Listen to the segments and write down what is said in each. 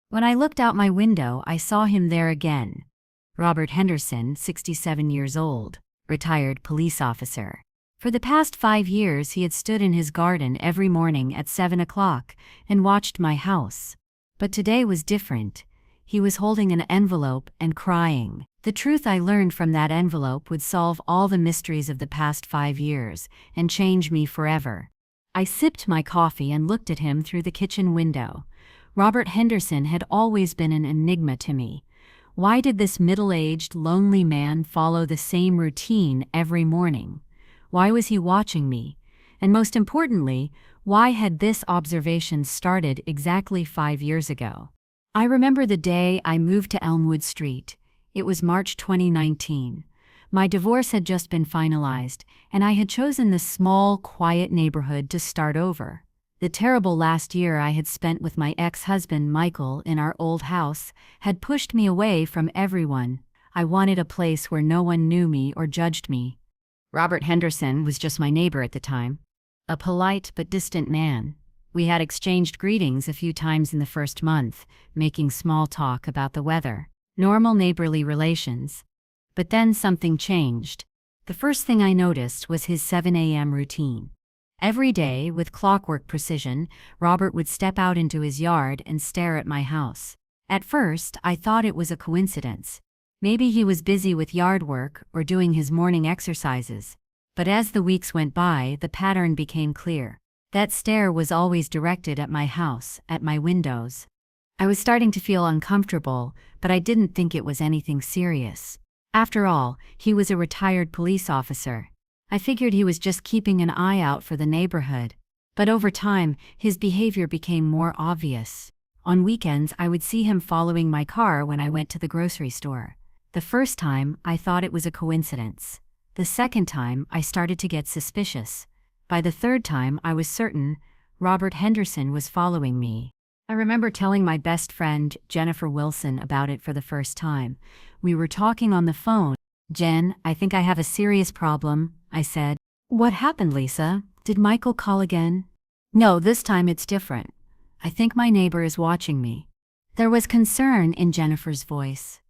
When I looked out my window, I saw him there again. Robert Henderson, 67 years old, retired police officer. For the past 5 years, he had stood in his garden every morning at 7 o'clock and watched my house. But today was different. He was holding an envelope and crying. The truth I learned from that envelope would solve all the mysteries of the past 5 years and change me forever. I sipped my coffee and looked at him through the kitchen window. Robert Henderson had always been an enigma to me. Why did this middle-aged, lonely man follow the same routine every morning? Why was he watching me? And most importantly, why had this observation started exactly 5 years ago? I remember the day I moved to Elmwood Street. It was March 2019. My divorce had just been finalized, and I had chosen this small, quiet neighborhood to start over. The terrible last year I had spent with my ex-husband Michael in our old house had pushed me away from everyone. I wanted a place where no one knew me or judged me. Robert Henderson was just my neighbor at the time, a polite but distant man. We had exchanged greetings a few times in the first month, making small talk about the weather. Normal neighborly relations. But then something changed. The first thing I noticed was his 7 a.m. routine. Every day, with clockwork precision, Robert would step out into his yard and stare at my house. At first, I thought it was a coincidence. Maybe he was busy with yard work or doing his morning exercises. But as the weeks went by, the pattern became clear. That stare was always directed at my house, at my windows. I was starting to feel uncomfortable, but I didn't think it was anything serious. After all, he was a retired police officer. I figured he was just keeping an eye out for the neighborhood. But over time, his behavior became more obvious. On weekends, I would see him following my car when I went to the grocery store. The first time, I thought it was a coincidence. The second time, I started to get suspicious. By the third time, I was certain Robert Henderson was following me. I remember telling my best friend, Jennifer Wilson, about it for the first time. We were talking on the phone. "Jen, I think I have a serious problem," I said. "What happened, Lisa? Did Michael call again?" "No, this time it's different. I think my neighbor is watching me." There was concern in Jennifer's voice.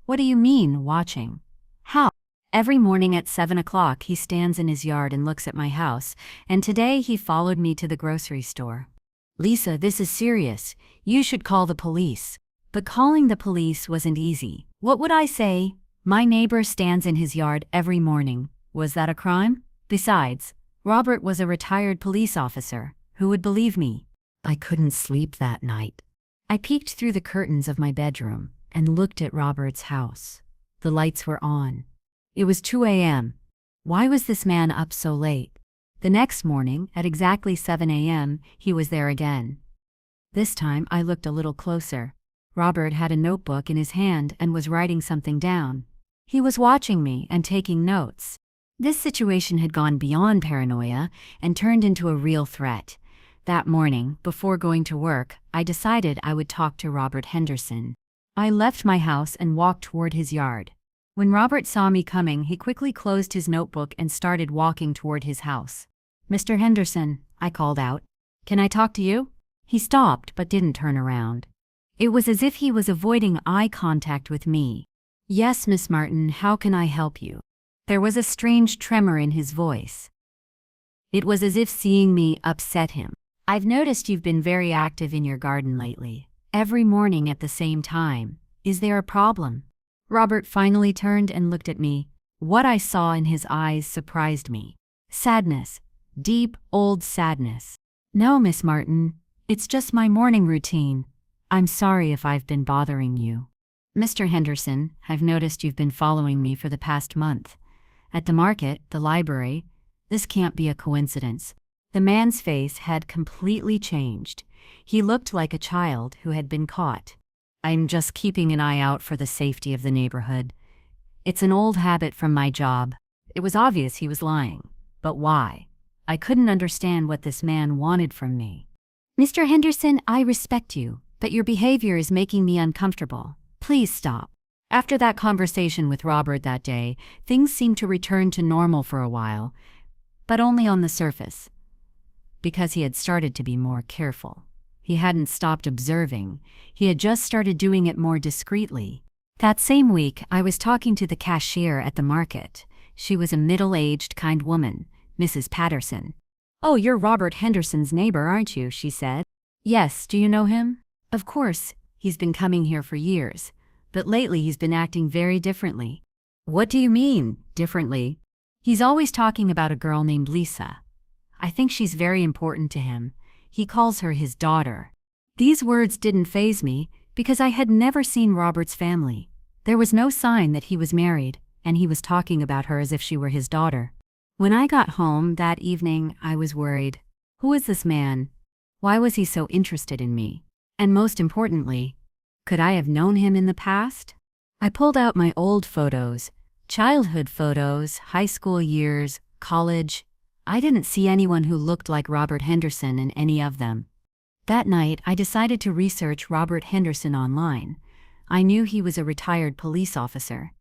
"What do you mean, watching? How?" "Every morning at 7 o'clock he stands in his yard and looks at my house, and today he followed me to the grocery store." "Lisa, this is serious. You should call the police." But calling the police wasn't easy. What would I say? My neighbor stands in his yard every morning. Was that a crime? Besides, Robert was a retired police officer. Who would believe me? I couldn't sleep that night. I peeked through the curtains of my bedroom and looked at Robert's house. The lights were on. It was 2 a.m. Why was this man up so late? The next morning, at exactly 7 a.m., he was there again. This time, I looked a little closer. Robert had a notebook in his hand and was writing something down. He was watching me and taking notes. This situation had gone beyond paranoia and turned into a real threat. That morning, before going to work, I decided I would talk to Robert Henderson. I left my house and walked toward his yard. When Robert saw me coming, he quickly closed his notebook and started walking toward his house. "Mr. Henderson," I called out. "Can I talk to you?" He stopped but didn't turn around. It was as if he was avoiding eye contact with me. "Yes, Miss Martin, how can I help you?" There was a strange tremor in his voice. It was as if seeing me upset him. "I've noticed you've been very active in your garden lately. Every morning at the same time. Is there a problem?" Robert finally turned and looked at me. What I saw in his eyes surprised me. Sadness. Deep, old sadness. "No, Miss Martin. It's just my morning routine. I'm sorry if I've been bothering you." "Mr. Henderson, I've noticed you've been following me for the past month. At the market, the library. This can't be a coincidence." The man's face had completely changed. He looked like a child who had been caught. "I'm just keeping an eye out for the safety of the neighborhood. It's an old habit from my job." It was obvious he was lying. But why? I couldn't understand what this man wanted from me. "Mr. Henderson, I respect you, but your behavior is making me uncomfortable. Please stop." After that conversation with Robert that day, things seemed to return to normal for a while, but only on the surface. Because he had started to be more careful. He hadn't stopped observing. He had just started doing it more discreetly. That same week, I was talking to the cashier at the market. She was a middle-aged, kind woman, Mrs. Patterson. "Oh, you're Robert Henderson's neighbor, aren't you?" she said. "Yes, do you know him?" "Of course, he's been coming here for years. But lately he's been acting very differently." "What do you mean, differently?" "He's always talking about a girl named Lisa. I think she's very important to him. He calls her his daughter." These words didn't faze me because I had never seen Robert's family. There was no sign that he was married, and he was talking about her as if she were his daughter. When I got home that evening, I was worried. Who is this man? Why was he so interested in me? And most importantly, could I have known him in the past? I pulled out my old photos, childhood photos, high school years, college. I didn't see anyone who looked like Robert Henderson in any of them. That night, I decided to research Robert Henderson online. I knew he was a retired police officer.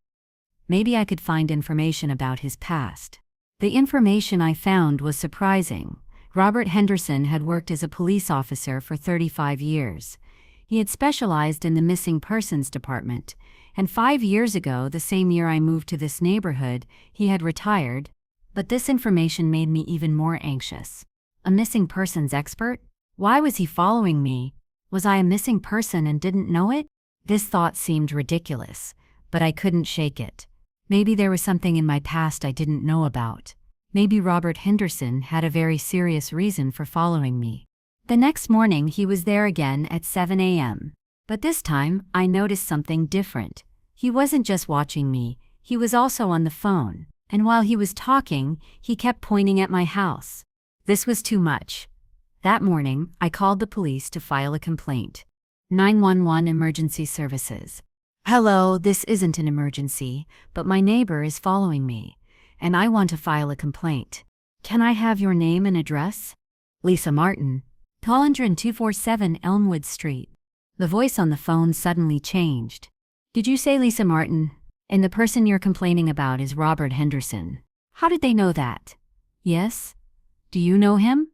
Maybe I could find information about his past. The information I found was surprising. Robert Henderson had worked as a police officer for 35 years. He had specialized in the missing persons department, and 5 years ago, the same year I moved to this neighborhood, he had retired. But this information made me even more anxious. A missing persons expert? Why was he following me? Was I a missing person and didn't know it? This thought seemed ridiculous, but I couldn't shake it. Maybe there was something in my past I didn't know about. Maybe Robert Henderson had a very serious reason for following me. The next morning he was there again at 7 a.m. But this time I noticed something different. He wasn't just watching me, he was also on the phone. And while he was talking, he kept pointing at my house. This was too much. That morning, I called the police to file a complaint. 911 Emergency Services. "Hello, this isn't an emergency, but my neighbor is following me, and I want to file a complaint. Can I have your name and address?" "Lisa Martin, 247 Elmwood Street." The voice on the phone suddenly changed. "Did you say Lisa Martin? And the person you're complaining about is Robert Henderson. How did they know that?" "Yes. Do you know him?"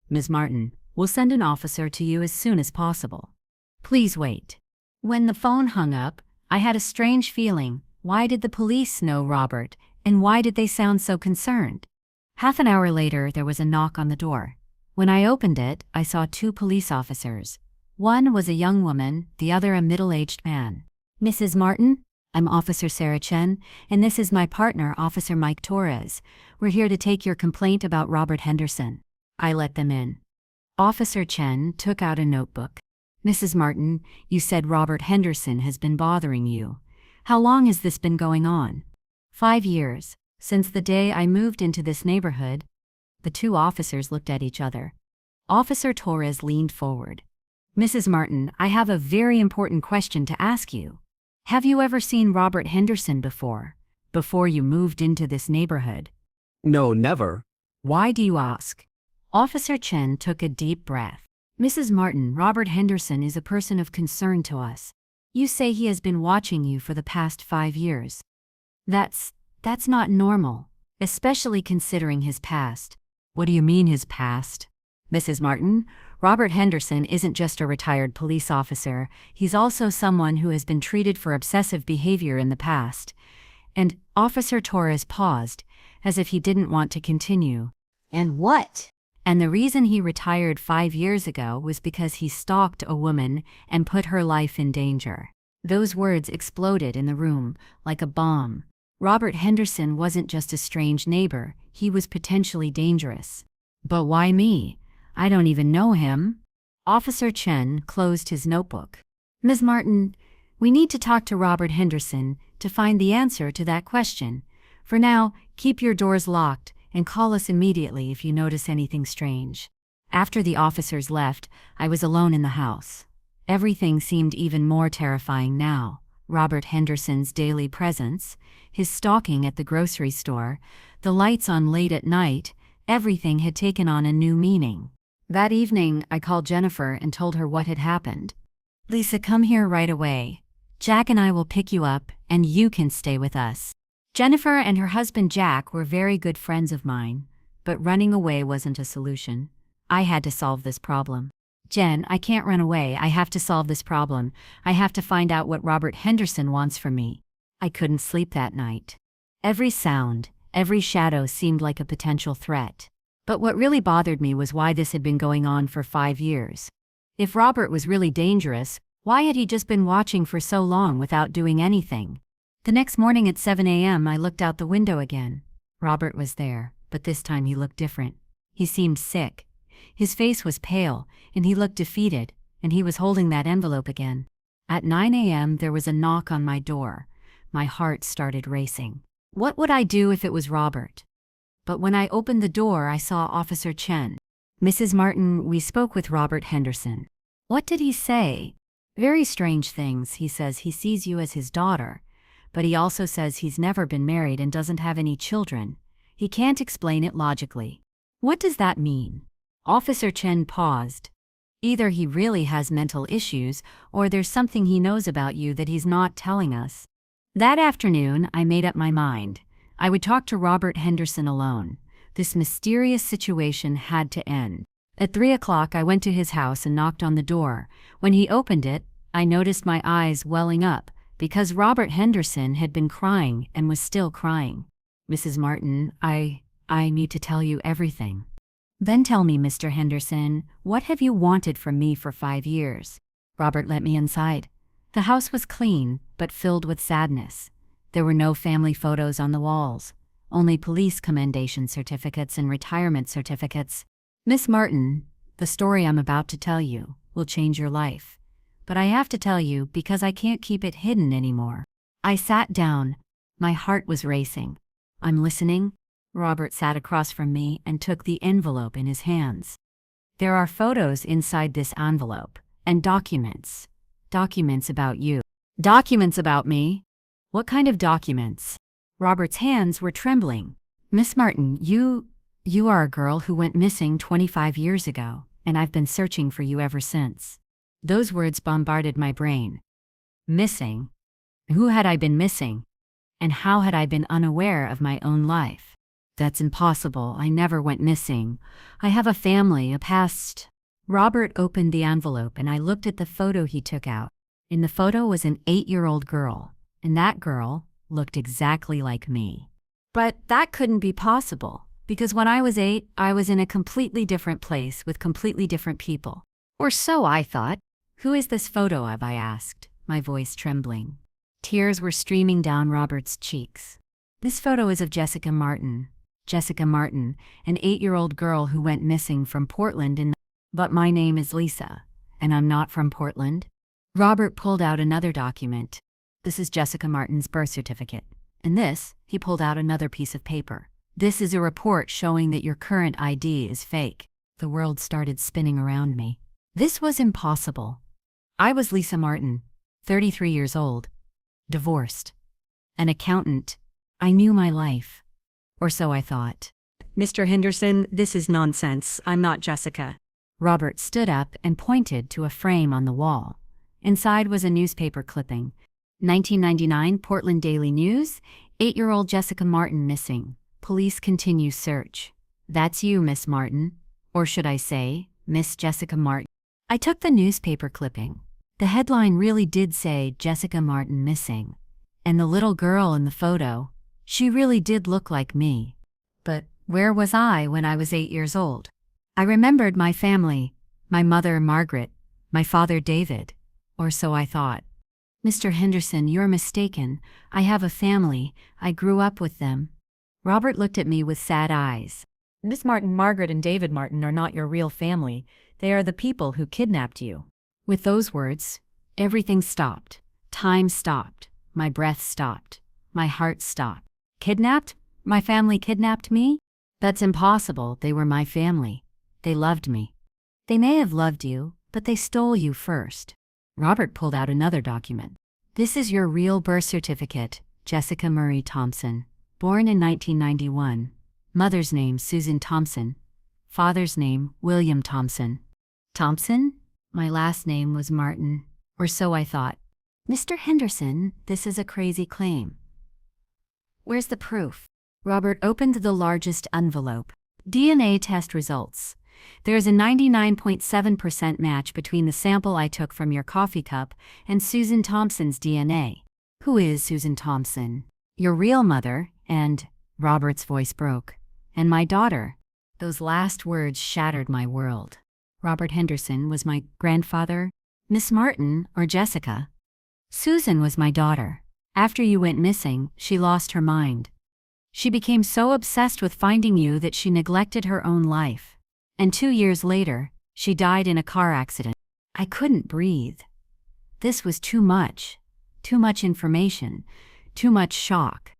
"Ms. Martin, we'll send an officer to you as soon as possible. Please wait." When the phone hung up, I had a strange feeling. Why did the police know Robert, and why did they sound so concerned? Half an hour later, there was a knock on the door. When I opened it, I saw 2 police officers. One was a young woman, the other a middle-aged man. "Mrs. Martin? I'm Officer Sarah Chen, and this is my partner, Officer Mike Torres. We're here to take your complaint about Robert Henderson." I let them in. Officer Chen took out a notebook. "Mrs. Martin, you said Robert Henderson has been bothering you. How long has this been going on?" 5 years, since the day I moved into this neighborhood." The 2 officers looked at each other. Officer Torres leaned forward. "Mrs. Martin, I have a very important question to ask you. Have you ever seen Robert Henderson before you moved into this neighborhood?" "No, never." "Why do you ask?" Officer Chen took a deep breath. "Mrs. Martin, Robert Henderson is a person of concern to us. You say he has been watching you for the past 5 years. That's not normal, especially considering his past." "What do you mean his past?" "Mrs. Martin, Robert Henderson isn't just a retired police officer, he's also someone who has been treated for obsessive behavior in the past." And Officer Torres paused, as if he didn't want to continue. "And what?" "And the reason he retired 5 years ago was because he stalked a woman and put her life in danger." Those words exploded in the room like a bomb. Robert Henderson wasn't just a strange neighbor, he was potentially dangerous. "But why me? I don't even know him." Officer Chen closed his notebook. "Ms. Martin, we need to talk to Robert Henderson to find the answer to that question. For now, keep your doors locked and call us immediately if you notice anything strange." After the officers left, I was alone in the house. Everything seemed even more terrifying now. Robert Henderson's daily presence, his stalking at the grocery store, the lights on late at night, everything had taken on a new meaning. That evening, I called Jennifer and told her what had happened. "Lisa, come here right away. Jack and I will pick you up, and you can stay with us." Jennifer and her husband Jack were very good friends of mine, but running away wasn't a solution. I had to solve this problem. Jen, I can't run away. I have to solve this problem. I have to find out what Robert Henderson wants from me. I couldn't sleep that night. Every sound, every shadow seemed like a potential threat. But what really bothered me was why this had been going on for 5 years. If Robert was really dangerous, why had he just been watching for so long without doing anything? The next morning at 7 a.m., I looked out the window again. Robert was there, but this time he looked different. He seemed sick. His face was pale, and he looked defeated, and he was holding that envelope again. At 9 a.m., there was a knock on my door. My heart started racing. What would I do if it was Robert? But when I opened the door, I saw Officer Chen. Mrs. Martin, we spoke with Robert Henderson. What did he say? Very strange things. He says he sees you as his daughter, but he also says he's never been married and doesn't have any children. He can't explain it logically. What does that mean? Officer Chen paused. Either he really has mental issues, or there's something he knows about you that he's not telling us. That afternoon, I made up my mind. I would talk to Robert Henderson alone. This mysterious situation had to end. At 3 o'clock, I went to his house and knocked on the door. When he opened it, I noticed my eyes welling up, because Robert Henderson had been crying and was still crying. Mrs. Martin, I need to tell you everything. Then tell me, Mr. Henderson, what have you wanted from me for 5 years? Robert let me inside. The house was clean, but filled with sadness. There were no family photos on the walls, only police commendation certificates and retirement certificates. Miss Martin, the story I'm about to tell you will change your life. But I have to tell you because I can't keep it hidden anymore. I sat down. My heart was racing. I'm listening. Robert sat across from me and took the envelope in his hands. There are photos inside this envelope, and documents. Documents about you. Documents about me? What kind of documents? Robert's hands were trembling. Miss Martin, you are a girl who went missing 25 years ago, and I've been searching for you ever since. Those words bombarded my brain. Missing? Who had I been missing? And how had I been unaware of my own life? That's impossible. I never went missing. I have a family, a past. Robert opened the envelope and I looked at the photo he took out. In the photo was an 8-year-old girl, and that girl looked exactly like me. But that couldn't be possible, because when I was 8, I was in a completely different place with completely different people. Or so I thought. Who is this photo of? I asked, my voice trembling. Tears were streaming down Robert's cheeks. This photo is of Jessica Martin. Jessica Martin, an 8-year-old girl who went missing from Portland. But my name is Lisa, and I'm not from Portland. Robert pulled out another document. This is Jessica Martin's birth certificate. And this, he pulled out another piece of paper. This is a report showing that your current ID is fake. The world started spinning around me. This was impossible. I was Lisa Martin, 33 years old, divorced, an accountant. I knew my life. Or so I thought. Mr. Henderson, this is nonsense. I'm not Jessica. Robert stood up and pointed to a frame on the wall. Inside was a newspaper clipping. 1999 Portland Daily News, 8-year-old Jessica Martin missing. Police continue search. That's you, Miss Martin. Or should I say, Miss Jessica Martin. I took the newspaper clipping. The headline really did say Jessica Martin missing. And the little girl in the photo, she really did look like me. But where was I when I was 8 years old? I remembered my family, my mother Margaret, my father David. Or so I thought. Mr. Henderson, you're mistaken. I have a family. I grew up with them. Robert looked at me with sad eyes. Miss Martin, Margaret and David Martin are not your real family. They are the people who kidnapped you. With those words, everything stopped. Time stopped. My breath stopped. My heart stopped. Kidnapped? My family kidnapped me? That's impossible. They were my family. They loved me. They may have loved you, but they stole you first. Robert pulled out another document. This is your real birth certificate, Jessica Murray Thompson. Born in 1991. Mother's name, Susan Thompson. Father's name, William Thompson. Thompson? My last name was Martin. Or so I thought. Mr. Henderson, this is a crazy claim. Where's the proof? Robert opened the largest envelope. DNA test results. There is a 99.7% match between the sample I took from your coffee cup and Susan Thompson's DNA. Who is Susan Thompson? Your real mother, and Robert's voice broke. And my daughter. Those last words shattered my world. Robert Henderson was my grandfather, Miss Martin or Jessica. Susan was my daughter. After you went missing, she lost her mind. She became so obsessed with finding you that she neglected her own life. And 2 years later, she died in a car accident. I couldn't breathe. This was too much. Too much information. Too much shock.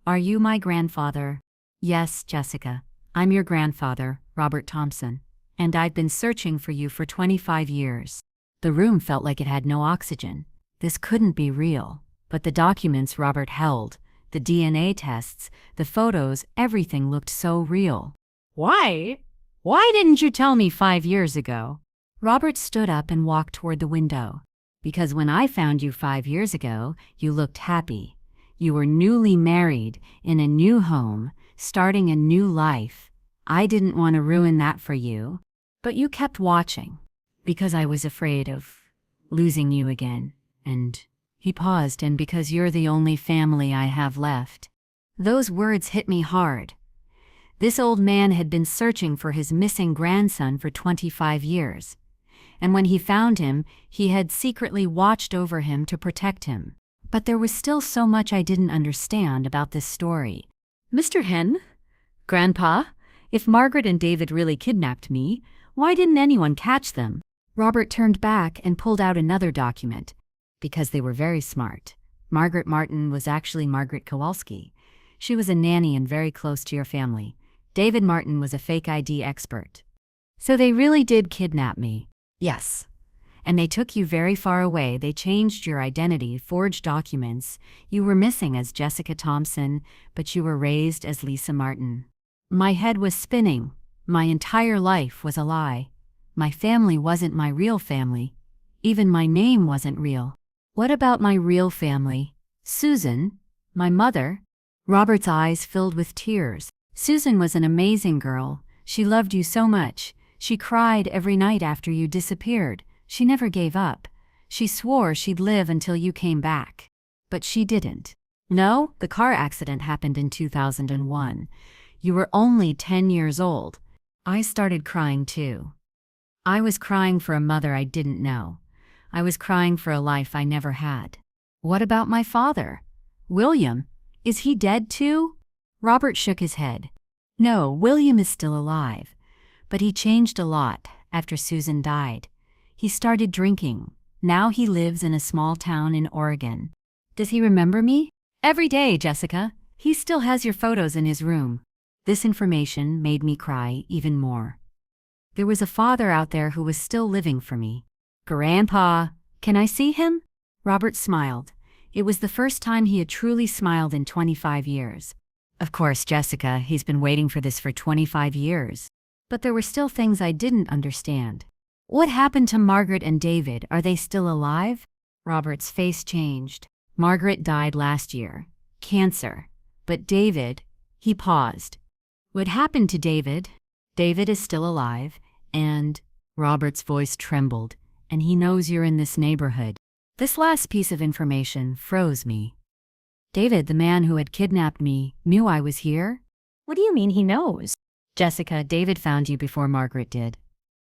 Are you my grandfather? Yes, Jessica. I'm your grandfather, Robert Thompson. And I've been searching for you for 25 years. The room felt like it had no oxygen. This couldn't be real. But the documents Robert held, the DNA tests, the photos, everything looked so real. Why? Why didn't you tell me 5 years ago? Robert stood up and walked toward the window. Because when I found you 5 years ago, you looked happy. You were newly married, in a new home, starting a new life. I didn't want to ruin that for you. But you kept watching. Because I was afraid of losing you again. And he paused, and because you're the only family I have left. Those words hit me hard. This old man had been searching for his missing grandson for 25 years. And when he found him, he had secretly watched over him to protect him. But there was still so much I didn't understand about this story. Mr. Hen? Grandpa? If Margaret and David really kidnapped me, why didn't anyone catch them? Robert turned back and pulled out another document. Because they were very smart. Margaret Martin was actually Margaret Kowalski. She was a nanny and very close to your family. David Martin was a fake ID expert. So they really did kidnap me. Yes. And they took you very far away. They changed your identity, forged documents. You were missing as Jessica Thompson, but you were raised as Lisa Martin. My head was spinning. My entire life was a lie. My family wasn't my real family. Even my name wasn't real. What about my real family? Susan? My mother? Robert's eyes filled with tears. Susan was an amazing girl. She loved you so much. She cried every night after you disappeared. She never gave up. She swore she'd live until you came back. But she didn't. No, the car accident happened in 2001. You were only 10 years old. I started crying too. I was crying for a mother I didn't know. I was crying for a life I never had. What about my father? William? Is he dead too? Robert shook his head. No, William is still alive. But he changed a lot after Susan died. He started drinking. Now he lives in a small town in Oregon. Does he remember me? Every day, Jessica. He still has your photos in his room. This information made me cry even more. There was a father out there who was still living for me. Grandpa, can I see him? Robert smiled. It was the first time he had truly smiled in 25 years. Of course, Jessica, he's been waiting for this for 25 years. But there were still things I didn't understand. What happened to Margaret and David? Are they still alive? Robert's face changed. Margaret died last year. Cancer. But David, he paused. What happened to David? David is still alive, and Robert's voice trembled. And he knows you're in this neighborhood. This last piece of information froze me. David, the man who had kidnapped me, knew I was here? What do you mean he knows? Jessica, David found you before Margaret did.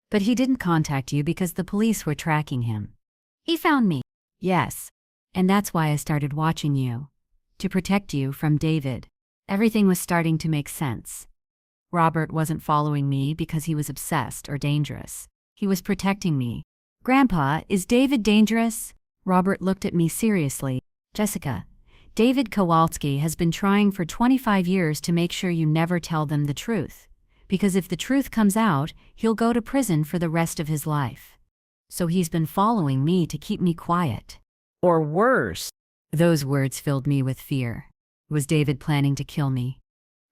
But he didn't contact you because the police were tracking him. He found me. Yes. And that's why I started watching you. To protect you from David. Everything was starting to make sense. Robert wasn't following me because he was obsessed or dangerous. He was protecting me. Grandpa, is David dangerous? Robert looked at me seriously. Jessica, David Kowalski has been trying for 25 years to make sure you never tell them the truth. Because if the truth comes out, he'll go to prison for the rest of his life. So he's been following me to keep me quiet. Or worse. Those words filled me with fear. Was David planning to kill me?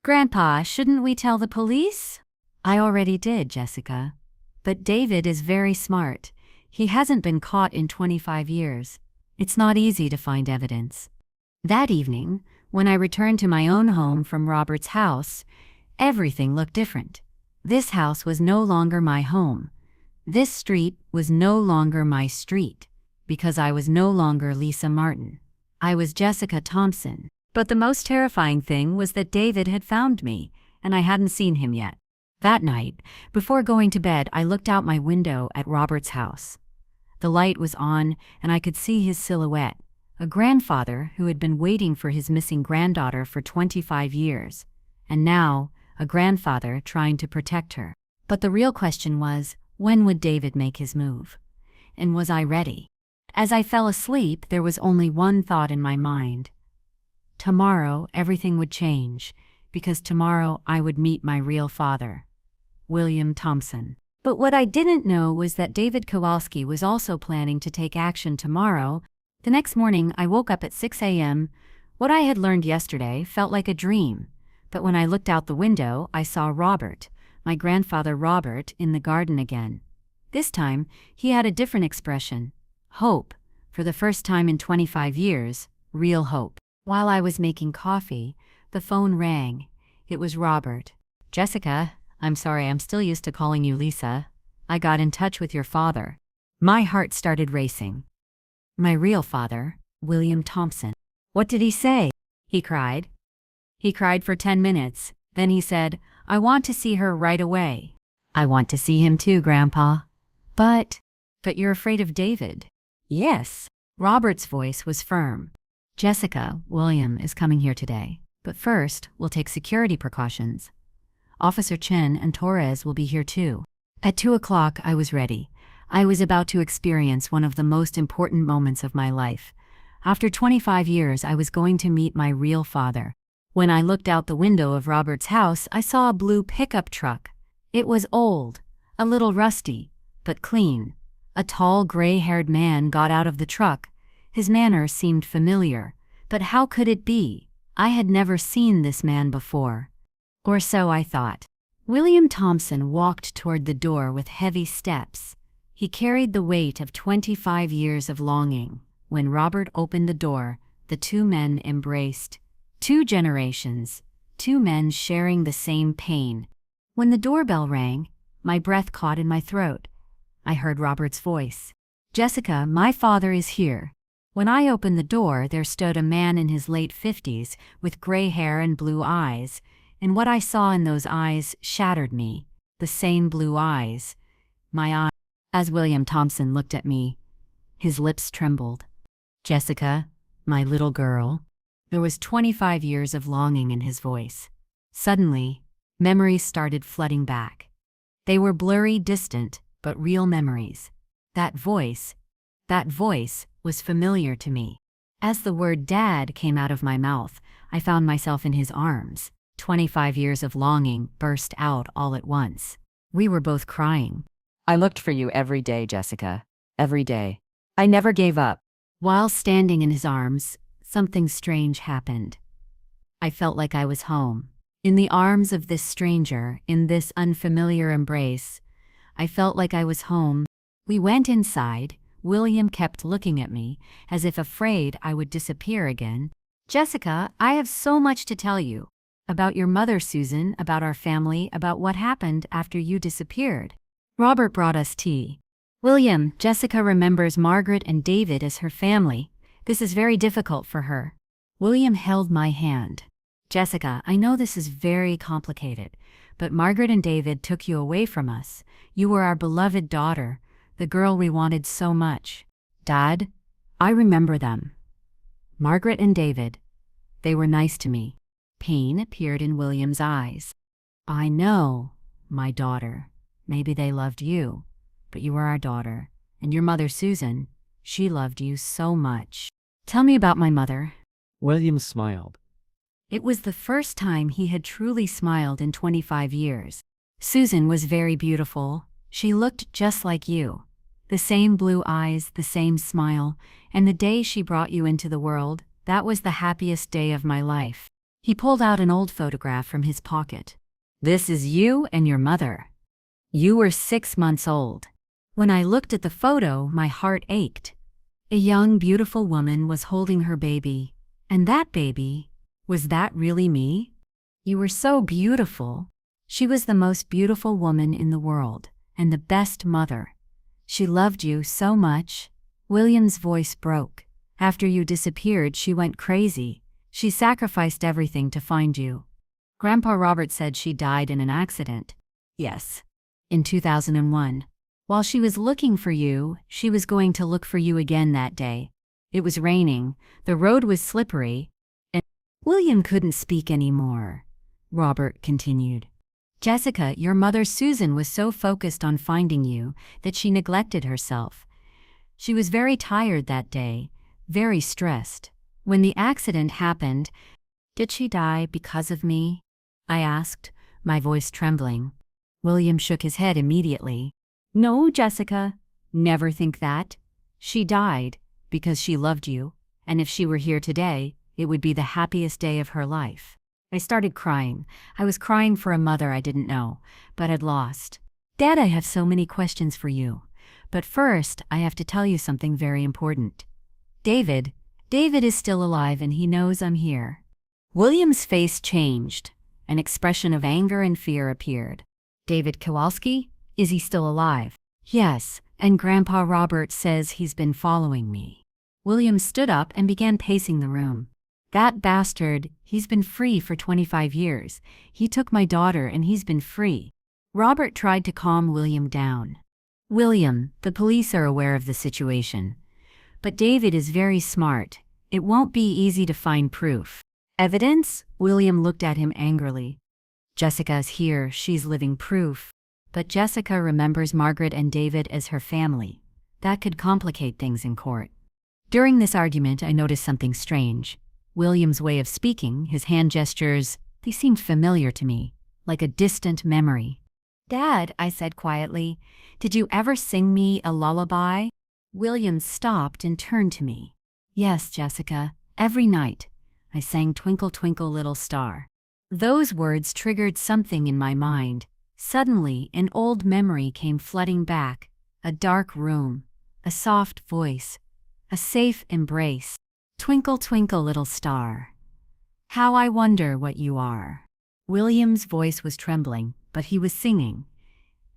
Grandpa, shouldn't we tell the police? I already did, Jessica. But David is very smart. He hasn't been caught in 25 years. It's not easy to find evidence. That evening, when I returned to my own home from Robert's house, everything looked different. This house was no longer my home. This street was no longer my street, because I was no longer Lisa Martin. I was Jessica Thompson. But the most terrifying thing was that David had found me, and I hadn't seen him yet. That night, before going to bed, I looked out my window at Robert's house. The light was on, and I could see his silhouette, a grandfather who had been waiting for his missing granddaughter for 25 years, and now a grandfather trying to protect her. But the real question was, when would David make his move? And was I ready? As I fell asleep, there was only one thought in my mind. Tomorrow, everything would change, because tomorrow I would meet my real father, William Thompson. But what I didn't know was that David Kowalski was also planning to take action tomorrow. The next morning, I woke up at 6 a.m. What I had learned yesterday felt like a dream, but when I looked out the window, I saw Robert, my grandfather Robert, in the garden again. This time, he had a different expression. Hope. For the first time in 25 years, real hope. While I was making coffee, the phone rang. It was Robert. "Jessica, I'm sorry, I'm still used to calling you Lisa. I got in touch with your father." My heart started racing. My real father, William Thompson. "What did he say?" He cried. He cried for 10 minutes. Then he said, "I want to see her right away." "I want to see him too, Grandpa." But you're afraid of David." "Yes." Robert's voice was firm. "Jessica, William is coming here today. But first, we'll take security precautions. Officer Chen and Torres will be here too." At 2 o'clock, I was ready. I was about to experience one of the most important moments of my life. After 25 years, I was going to meet my real father. When I looked out the window of Robert's house, I saw a blue pickup truck. It was old, a little rusty, but clean. A tall, gray-haired man got out of the truck. His manner seemed familiar, but how could it be? I had never seen this man before. Or so I thought. William Thompson walked toward the door with heavy steps. He carried the weight of 25 years of longing. When Robert opened the door, the two men embraced. 2 generations, 2 men sharing the same pain. When the doorbell rang, my breath caught in my throat. I heard Robert's voice. "Jessica, my father is here." When I opened the door, there stood a man in his late 50s with gray hair and blue eyes, and what I saw in those eyes shattered me. The same blue eyes. My eyes. As William Thompson looked at me, his lips trembled. "Jessica, my little girl." There was 25 years of longing in his voice. Suddenly, memories started flooding back. They were blurry, distant, but real memories. That voice was familiar to me. As the word Dad came out of my mouth, I found myself in his arms. 25 years of longing burst out all at once. We were both crying. "I looked for you every day, Jessica. Every day. I never gave up." While standing in his arms, something strange happened. I felt like I was home. In the arms of this stranger, in this unfamiliar embrace, I felt like I was home. We went inside. William kept looking at me, as if afraid I would disappear again. "Jessica, I have so much to tell you. About your mother, Susan, about our family, about what happened after you disappeared." Robert brought us tea. "William, Jessica remembers Margaret and David as her family. This is very difficult for her." William held my hand. "Jessica, I know this is very complicated, but Margaret and David took you away from us. You were our beloved daughter, the girl we wanted so much." "Dad, I remember them. Margaret and David. They were nice to me." Pain appeared in William's eyes. "I know, my daughter. Maybe they loved you, but you were our daughter. And your mother, Susan, she loved you so much." "Tell me about my mother." William smiled. It was the first time he had truly smiled in 25 years. "Susan was very beautiful. She looked just like you. The same blue eyes, the same smile, and the day she brought you into the world, that was the happiest day of my life." He pulled out an old photograph from his pocket. "This is you and your mother. You were 6 months old." When I looked at the photo, my heart ached. A young, beautiful woman was holding her baby. And that baby, was that really me? "You were so beautiful." She was the most beautiful woman in the world, and the best mother. She loved you so much. William's voice broke. After you disappeared, she went crazy. She sacrificed everything to find you. Grandpa Robert said she died in an accident. Yes. In 2001. While she was looking for you, she was going to look for you again that day. It was raining, the road was slippery, and William couldn't speak anymore. Robert continued. Jessica, your mother Susan was so focused on finding you that she neglected herself. She was very tired that day, very stressed. When the accident happened, did she die because of me? I asked, my voice trembling. William shook his head immediately. No, Jessica, never think that. She died because she loved you, and if she were here today, it would be the happiest day of her life. I started crying. I was crying for a mother I didn't know, but had lost. Dad, I have so many questions for you. But first, I have to tell you something very important. David is still alive and he knows I'm here. William's face changed. An expression of anger and fear appeared. David Kowalski? Is he still alive? Yes, and Grandpa Robert says he's been following me. William stood up and began pacing the room. That bastard, he's been free for 25 years. He took my daughter and he's been free. Robert tried to calm William down. William, the police are aware of the situation. But David is very smart. It won't be easy to find proof. Evidence? William looked at him angrily. Jessica's here, she's living proof. But Jessica remembers Margaret and David as her family. That could complicate things in court. During this argument, I noticed something strange. William's way of speaking, his hand gestures, they seemed familiar to me, like a distant memory. Dad, I said quietly, did you ever sing me a lullaby? William stopped and turned to me. Yes, Jessica, every night. I sang Twinkle, Twinkle, Little Star. Those words triggered something in my mind. Suddenly, an old memory came flooding back. A dark room, a soft voice, a safe embrace. Twinkle, twinkle, little star. How I wonder what you are. William's voice was trembling, but he was singing.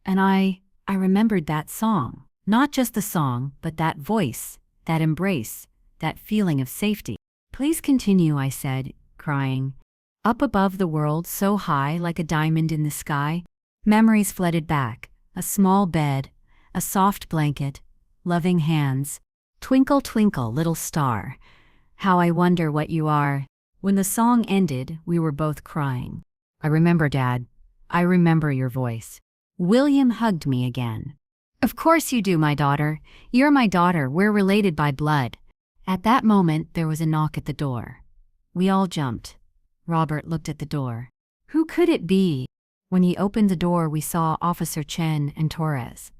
And I remembered that song. Not just the song, but that voice, that embrace, that feeling of safety. Please continue, I said, crying. Up above the world, so high like a diamond in the sky, memories flooded back. A small bed, a soft blanket, loving hands. Twinkle, twinkle, little star. How I wonder what you are. When the song ended, we were both crying. I remember, Dad. I remember your voice. William hugged me again. Of course you do, my daughter. You're my daughter. We're related by blood. At that moment, there was a knock at the door. We all jumped. Robert looked at the door. Who could it be? When he opened the door, we saw Officer Chen and Torres.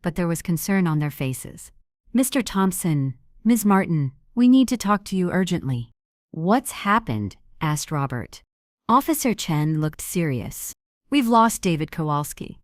But there was concern on their faces. Mr. Thompson, Ms. Martin, we need to talk to you urgently. What's happened? Asked Robert. Officer Chen looked serious. We've lost David Kowalski.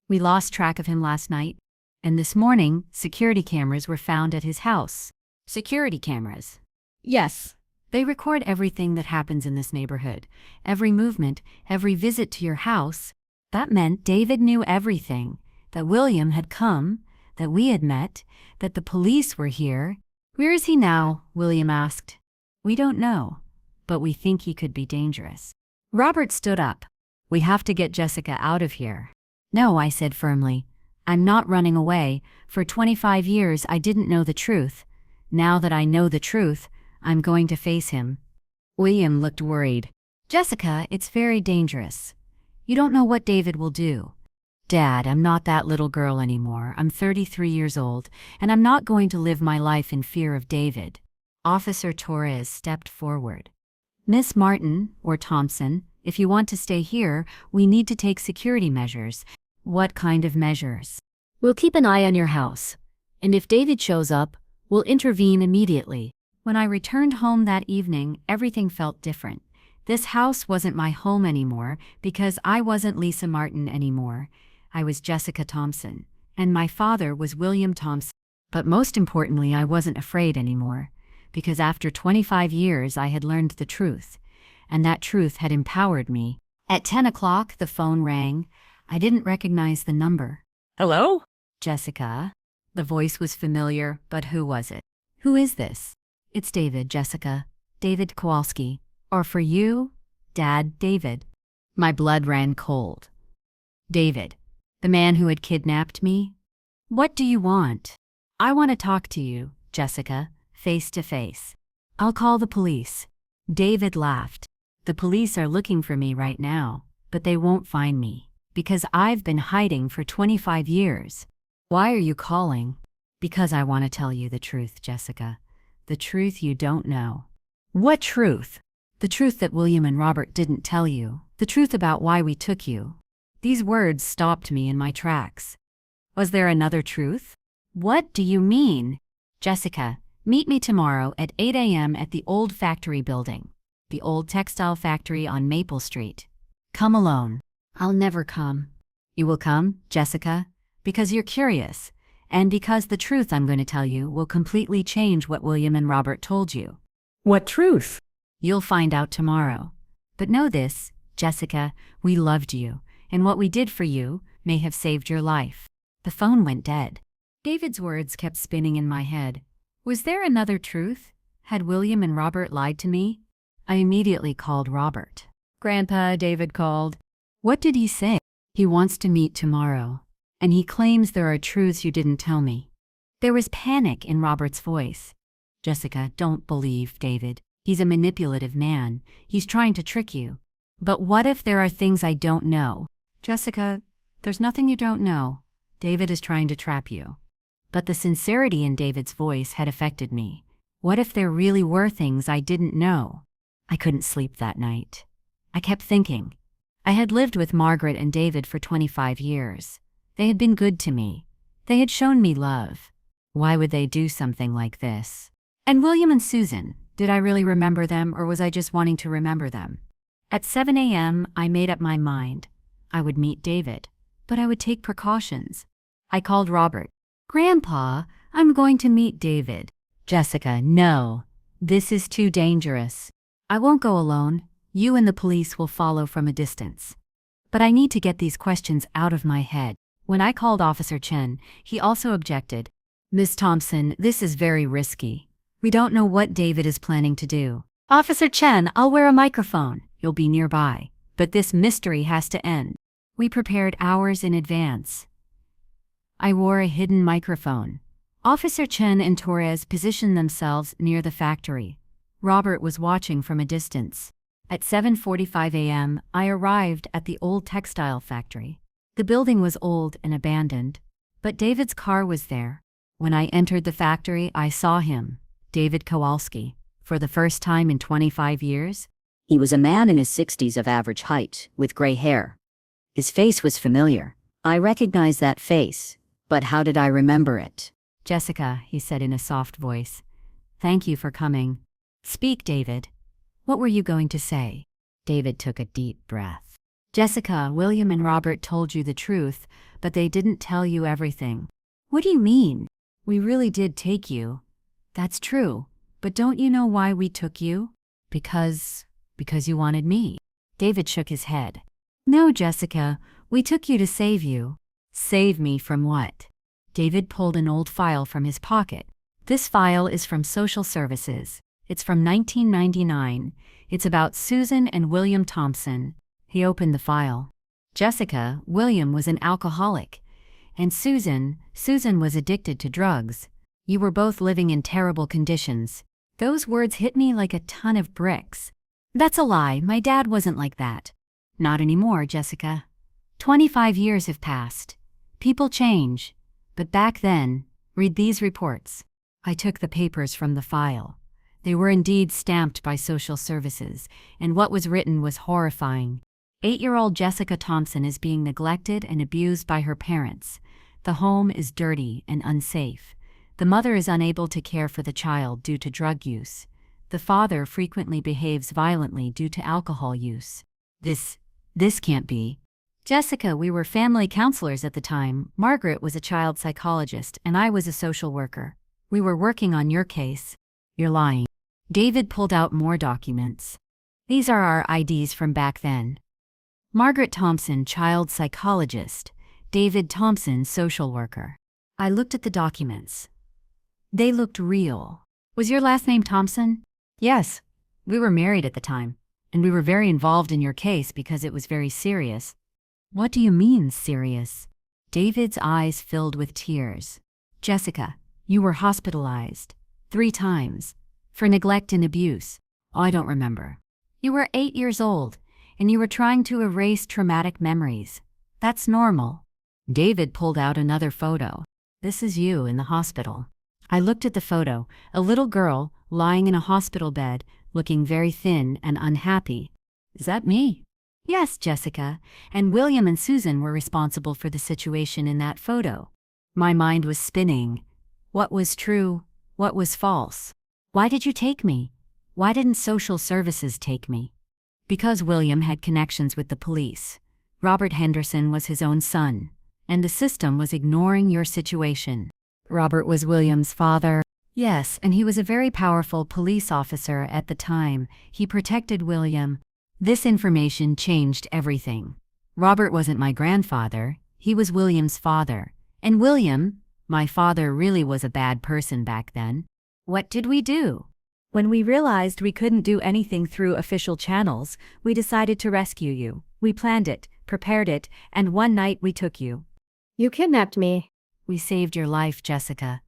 We lost track of him last night, and this morning, security cameras were found at his house. Security cameras? Yes. They record everything that happens in this neighborhood. Every movement, every visit to your house. That meant David knew everything. That William had come, that we had met, that the police were here. Where is he now? William asked. We don't know, but we think he could be dangerous. Robert stood up. We have to get Jessica out of here. No, I said firmly. I'm not running away. For 25 years I didn't know the truth. Now that I know the truth, I'm going to face him. William looked worried. Jessica, it's very dangerous. You don't know what David will do. Dad, I'm not that little girl anymore. I'm 33 years old, and I'm not going to live my life in fear of David. Officer Torres stepped forward. Miss Martin, or Thompson, if you want to stay here, we need to take security measures. What kind of measures? We'll keep an eye on your house. And if David shows up, we'll intervene immediately. When I returned home that evening, everything felt different. This house wasn't my home anymore because I wasn't Lisa Martin anymore. I was Jessica Thompson, and my father was William Thompson. But most importantly, I wasn't afraid anymore, because after 25 years I had learned the truth, and that truth had empowered me. At 10 o'clock, the phone rang. I didn't recognize the number. Hello? Jessica? The voice was familiar, but who was it? Who is this? It's David, Jessica. David Kowalski. Or for you, Dad, David. My blood ran cold. David, the man who had kidnapped me? What do you want? I want to talk to you, Jessica, face to face. I'll call the police. David laughed. The police are looking for me right now, but they won't find me, because I've been hiding for 25 years. Why are you calling? Because I want to tell you the truth, Jessica. The truth you don't know. What truth? The truth that William and Robert didn't tell you. The truth about why we took you. These words stopped me in my tracks. Was there another truth? What do you mean? Jessica, meet me tomorrow at 8 a.m. at the old factory building. The old textile factory on Maple Street. Come alone. I'll never come. You will come, Jessica, because you're curious, and because the truth I'm going to tell you will completely change what William and Robert told you. What truth? You'll find out tomorrow. But know this, Jessica, we loved you, and what we did for you may have saved your life. The phone went dead. David's words kept spinning in my head. Was there another truth? Had William and Robert lied to me? I immediately called Robert. Grandpa, David called. What did he say? He wants to meet tomorrow, and he claims there are truths you didn't tell me. There was panic in Robert's voice. Jessica, don't believe David. He's a manipulative man. He's trying to trick you. But what if there are things I don't know? Jessica, there's nothing you don't know. David is trying to trap you. But the sincerity in David's voice had affected me. What if there really were things I didn't know? I couldn't sleep that night. I kept thinking. I had lived with Margaret and David for 25 years. They had been good to me. They had shown me love. Why would they do something like this? And William and Susan, did I really remember them, or was I just wanting to remember them? At 7 a.m., I made up my mind. I would meet David, but I would take precautions. I called Robert. Grandpa, I'm going to meet David. Jessica, no. This is too dangerous. I won't go alone. You and the police will follow from a distance. But I need to get these questions out of my head. When I called Officer Chen, he also objected. Miss Thompson, this is very risky. We don't know what David is planning to do. Officer Chen, I'll wear a microphone. You'll be nearby. But this mystery has to end. We prepared hours in advance. I wore a hidden microphone. Officer Chen and Torres positioned themselves near the factory. Robert was watching from a distance. At 7:45 a.m., I arrived at the old textile factory. The building was old and abandoned, but David's car was there. When I entered the factory, I saw him, David Kowalski, for the first time in 25 years. He was a man in his 60s of average height, with gray hair. His face was familiar. I recognized that face, but how did I remember it? Jessica, he said in a soft voice. Thank you for coming. Speak, David. What were you going to say? David took a deep breath. Jessica, William and Robert told you the truth, but they didn't tell you everything. What do you mean? We really did take you. That's true, but don't you know why we took you? Because you wanted me. David shook his head. No, Jessica, we took you to save you. Save me from what? David pulled an old file from his pocket. This file is from Social Services. It's from 1999. It's about Susan and William Thompson. He opened the file. Jessica, William was an alcoholic. And Susan was addicted to drugs. You were both living in terrible conditions. Those words hit me like a ton of bricks. That's a lie. My dad wasn't like that. Not anymore, Jessica. 25 years have passed. People change. But back then, read these reports. I took the papers from the file. They were indeed stamped by Social Services, and what was written was horrifying. 8-year-old Jessica Thompson is being neglected and abused by her parents. The home is dirty and unsafe. The mother is unable to care for the child due to drug use. The father frequently behaves violently due to alcohol use. This can't be. Jessica, we were family counselors at the time. Margaret was a child psychologist, and I was a social worker. We were working on your case. You're lying. David pulled out more documents. These are our IDs from back then. Margaret Thompson, child psychologist. David Thompson, social worker. I looked at the documents. They looked real. Was your last name Thompson? Yes. We were married at the time, and we were very involved in your case because it was very serious. What do you mean, serious? David's eyes filled with tears. Jessica, you were hospitalized 3 times for neglect and abuse. I don't remember. You were 8 years old, and you were trying to erase traumatic memories. That's normal. David pulled out another photo. This is you in the hospital. I looked at the photo, a little girl lying in a hospital bed, looking very thin and unhappy. Is that me? Yes, Jessica, and William and Susan were responsible for the situation in that photo. My mind was spinning. What was true? What was false? Why did you take me? Why didn't social services take me? Because William had connections with the police. Robert Henderson was his own son, and the system was ignoring your situation. Robert was William's father. Yes, and he was a very powerful police officer at the time. He protected William. This information changed everything. Robert wasn't my grandfather. He was William's father. And William, my father, really was a bad person back then. What did we do? When we realized we couldn't do anything through official channels, we decided to rescue you. We planned it, prepared it, and one night we took you. You kidnapped me. We saved your life, Jessica.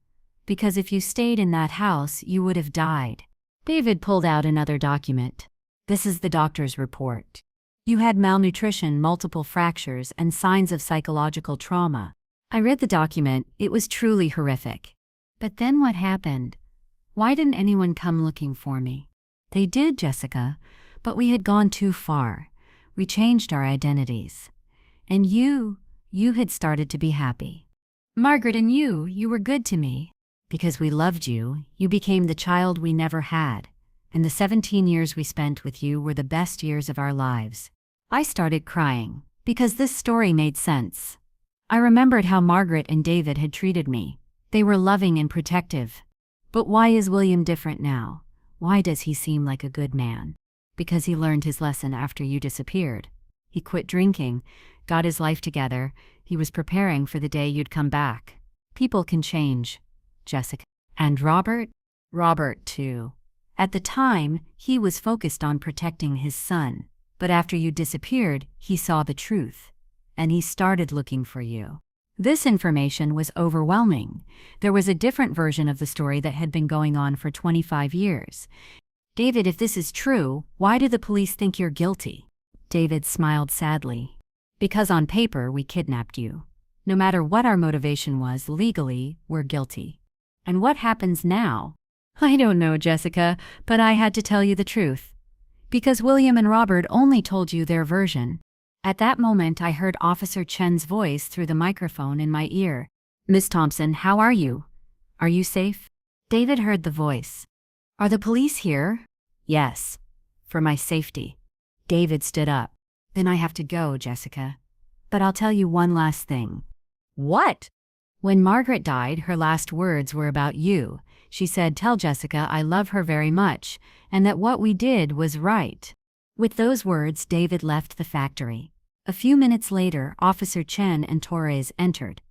Because if you stayed in that house, you would have died. David pulled out another document. This is the doctor's report. You had malnutrition, multiple fractures, and signs of psychological trauma. I read the document. It was truly horrific. But then what happened? Why didn't anyone come looking for me? They did, Jessica, but we had gone too far. We changed our identities. And you had started to be happy. Margaret and you were good to me. Because we loved you, you became the child we never had. And the 17 years we spent with you were the best years of our lives. I started crying, because this story made sense. I remembered how Margaret and David had treated me. They were loving and protective. But why is William different now? Why does he seem like a good man? Because he learned his lesson after you disappeared. He quit drinking, got his life together. He was preparing for the day you'd come back. People can change, Jessica. And Robert? Robert, too. At the time, he was focused on protecting his son. But after you disappeared, he saw the truth. And he started looking for you. This information was overwhelming. There was a different version of the story that had been going on for 25 years. David, if this is true, why do the police think you're guilty? David smiled sadly. Because on paper, we kidnapped you. No matter what our motivation was, legally, we're guilty. And what happens now? I don't know, Jessica, but I had to tell you the truth. Because William and Robert only told you their version. At that moment, I heard Officer Chen's voice through the microphone in my ear. Miss Thompson, how are you? Are you safe? David heard the voice. Are the police here? Yes. For my safety. David stood up. Then I have to go, Jessica. But I'll tell you one last thing. What? When Margaret died, her last words were about you. She said, "Tell Jessica I love her very much, and that what we did was right." With those words, David left the factory. A few minutes later, Officer Chen and Torres entered.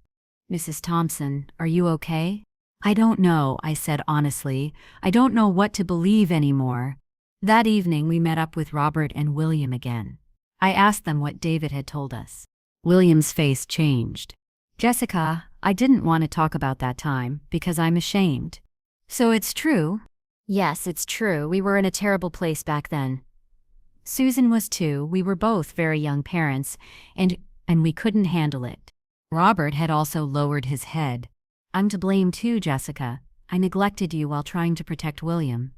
Mrs. Thompson, are you okay? I don't know, I said honestly. I don't know what to believe anymore. That evening, we met up with Robert and William again. I asked them what David had told us. William's face changed. Jessica, I didn't want to talk about that time because I'm ashamed. So it's true? Yes, it's true. We were in a terrible place back then. Susan was too. We were both very young parents, and we couldn't handle it. Robert had also lowered his head. I'm to blame too, Jessica. I neglected you while trying to protect William.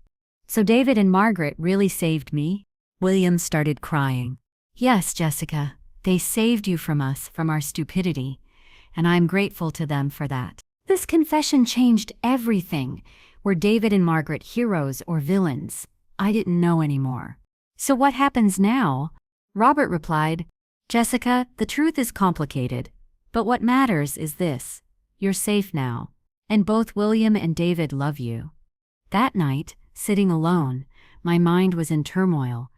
So David and Margaret really saved me? William started crying. Yes, Jessica. They saved you from us, from our stupidity, and I'm grateful to them for that. This confession changed everything. Were David and Margaret heroes or villains? I didn't know anymore. So what happens now? Robert replied, Jessica, the truth is complicated, but what matters is this. You're safe now, and both William and David love you. That night, sitting alone, my mind was in turmoil.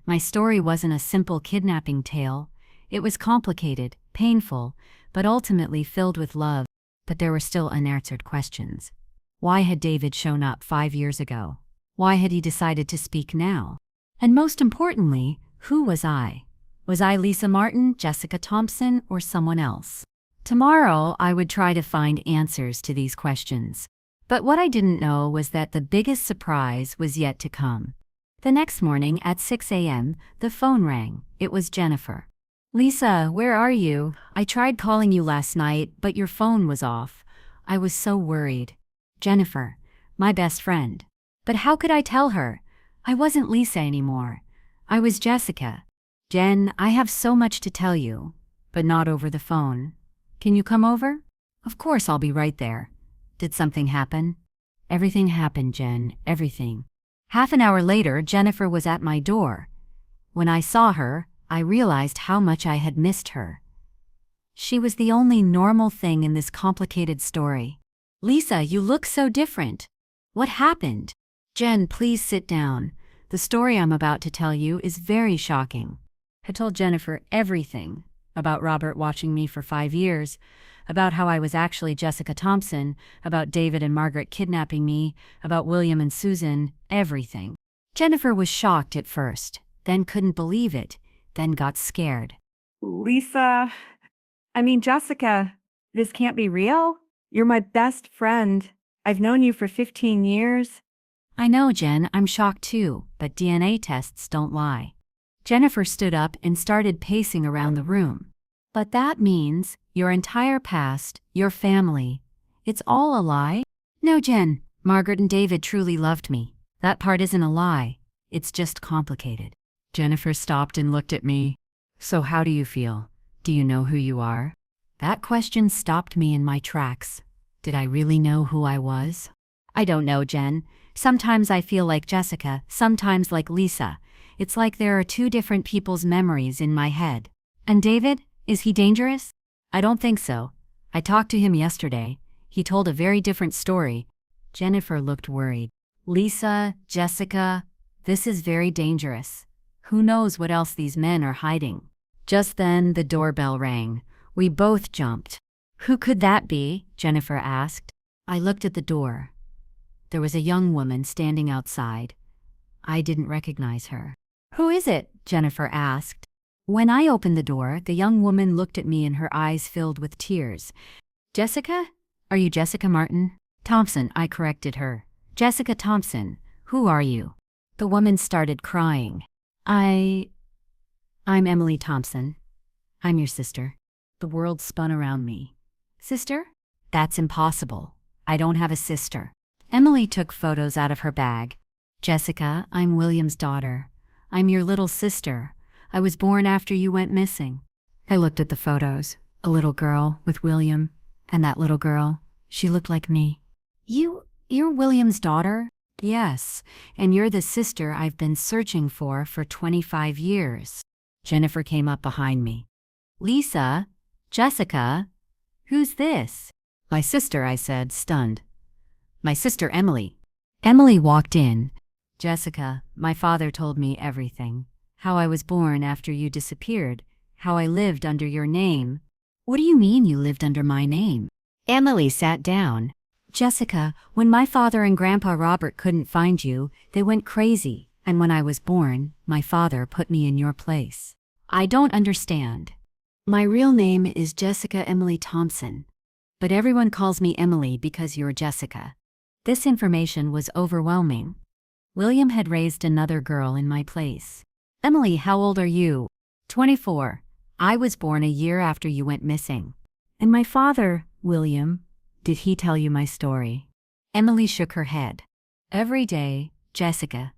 My story wasn't a simple kidnapping tale. It was complicated, painful, but ultimately filled with love. But there were still unanswered questions. Why had David shown up 5 years ago? Why had he decided to speak now? And most importantly, who was I? Was I Lisa Martin, Jessica Thompson, or someone else? Tomorrow, I would try to find answers to these questions. But what I didn't know was that the biggest surprise was yet to come. The next morning at 6 a.m., the phone rang. It was Jennifer. "Lisa, where are you? I tried calling you last night, but your phone was off. I was so worried." Jennifer, my best friend. But how could I tell her? I wasn't Lisa anymore. I was Jessica. "Jen, I have so much to tell you, but not over the phone. Can you come over?" "Of course, I'll be right there." "Did something happen?" "Everything happened, Jen, everything." Half an hour later, Jennifer was at my door. When I saw her, I realized how much I had missed her. She was the only normal thing in this complicated story. "Lisa, you look so different. What happened?" "Jen, please sit down. The story I'm about to tell you is very shocking." I told Jennifer everything about Robert watching me for 5 years, about how I was actually Jessica Thompson, about David and Margaret kidnapping me, about William and Susan, everything. Jennifer was shocked at first, then couldn't believe it, then got scared. Lisa, Jessica, this can't be real. You're my best friend. I've known you for 15 years. "I know, Jen, I'm shocked too, but DNA tests don't lie." Jennifer stood up and started pacing around the room. "But that means your entire past, your family, it's all a lie?" "No, Jen, Margaret and David truly loved me. That part isn't a lie. It's just complicated." Jennifer stopped and looked at me. "So how do you feel? Do you know who you are?" That question stopped me in my tracks. Did I really know who I was? "I don't know, Jen. Sometimes I feel like Jessica, sometimes like Lisa. It's like there are two different people's memories in my head." "And David? Is he dangerous?" "I don't think so. I talked to him yesterday. He told a very different story." Jennifer looked worried. "Lisa, Jessica, this is very dangerous. Who knows what else these men are hiding?" Just then, the doorbell rang. We both jumped. "Who could that be?" Jennifer asked. I looked at the door. There was a young woman standing outside. I didn't recognize her. "Who is it?" Jennifer asked. When I opened the door, the young woman looked at me and her eyes filled with tears. "Jessica? Are you Jessica Martin?" "Thompson," I corrected her. "Jessica Thompson. Who are you?" The woman started crying. I'm Emily Thompson. I'm your sister." The world spun around me. "Sister? That's impossible. I don't have a sister." Emily took photos out of her bag. "Jessica, I'm William's daughter. I'm your little sister. I was born after you went missing." I looked at the photos. A little girl with William, and that little girl, she looked like me. You're William's daughter?" "Yes, and you're the sister I've been searching for 25 years. Jennifer came up behind me. "Lisa? Jessica? Who's this?" "My sister," I said, stunned. "My sister Emily." Emily walked in. "Jessica, my father told me everything. How I was born after you disappeared. How I lived under your name." "What do you mean you lived under my name?" Emily sat down. "Jessica, when my father and Grandpa Robert couldn't find you, they went crazy, and when I was born, my father put me in your place." "I don't understand." "My real name is Jessica Emily Thompson, but everyone calls me Emily because you're Jessica." This information was overwhelming. William had raised another girl in my place. "Emily, how old are you?" 24. "I was born a year after you went missing." "And my father, William, did he tell you my story?" Emily shook her head. "Every day, Jessica,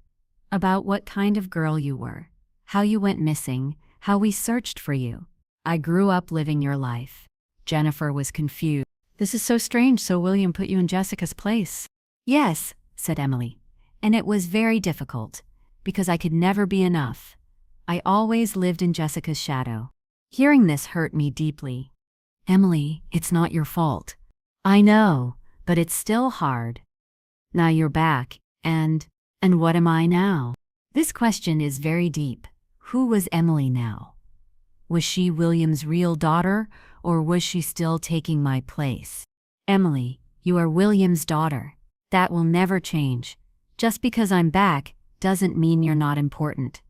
about what kind of girl you were, how you went missing, how we searched for you. I grew up living your life." Jennifer was confused. "This is so strange, so William put you in Jessica's place." "Yes," said Emily, "and it was very difficult, because I could never be enough. I always lived in Jessica's shadow." Hearing this hurt me deeply. "Emily, it's not your fault." "I know, but it's still hard. Now you're back, and what am I now?" This question is very deep. Who was Emily now? Was she William's real daughter, or was she still taking my place? Emily, you are William's daughter. That will never change. Just because I'm back doesn't mean you're not important.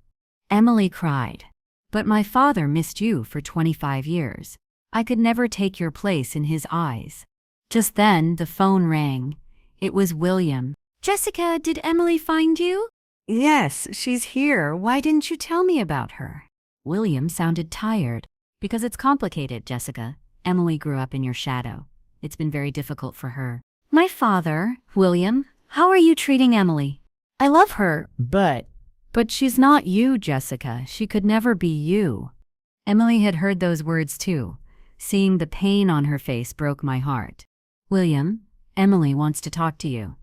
Emily cried. But my father missed you for 25 years. I could never take your place in his eyes. Just then, the phone rang. It was William. Jessica, did Emily find you? Yes, she's here. Why didn't you tell me about her? William sounded tired. Because it's complicated, Jessica. Emily grew up in your shadow. It's been very difficult for her. My father, William, how are you treating Emily? I love her. But she's not you, Jessica. She could never be you. Emily had heard those words too. Seeing the pain on her face broke my heart. William, Emily wants to talk to you.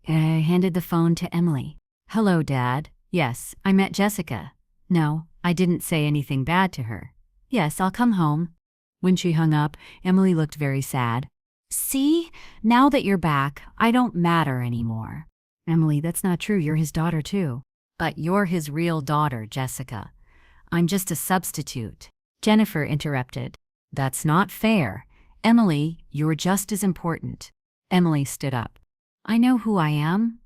I handed the phone to Emily. Hello, Dad. Yes, I met Jessica. No, I didn't say anything bad to her. Yes, I'll come home. When she hung up, Emily looked very sad. See, now that you're back, I don't matter anymore. Emily, that's not true. You're his daughter too. But you're his real daughter, Jessica. I'm just a substitute. Jennifer interrupted. That's not fair. Emily, you're just as important. Emily stood up. I know who I am.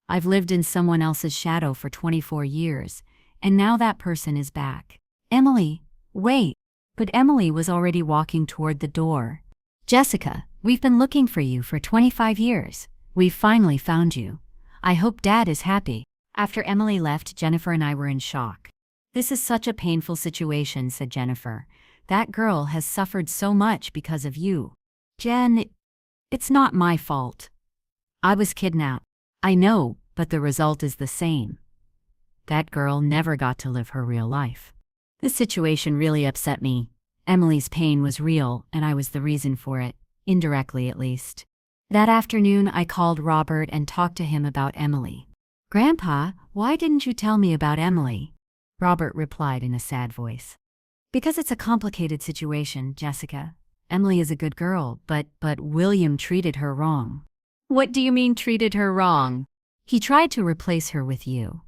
I've lived in someone else's shadow for 24 years, and now that person is back. Emily, wait. But Emily was already walking toward the door. Jessica, we've been looking for you for 25 years. We've finally found you. I hope Dad is happy. After Emily left, Jennifer and I were in shock. This is such a painful situation, said Jennifer. That girl has suffered so much because of you. Jen, it's not my fault. I was kidnapped. I know, but the result is the same. That girl never got to live her real life. This situation really upset me. Emily's pain was real, and I was the reason for it, indirectly at least. That afternoon, I called Robert and talked to him about Emily. Grandpa, why didn't you tell me about Emily? Robert replied in a sad voice. Because it's a complicated situation, Jessica. Emily is a good girl, but William treated her wrong. What do you mean treated her wrong? He tried to replace her with you.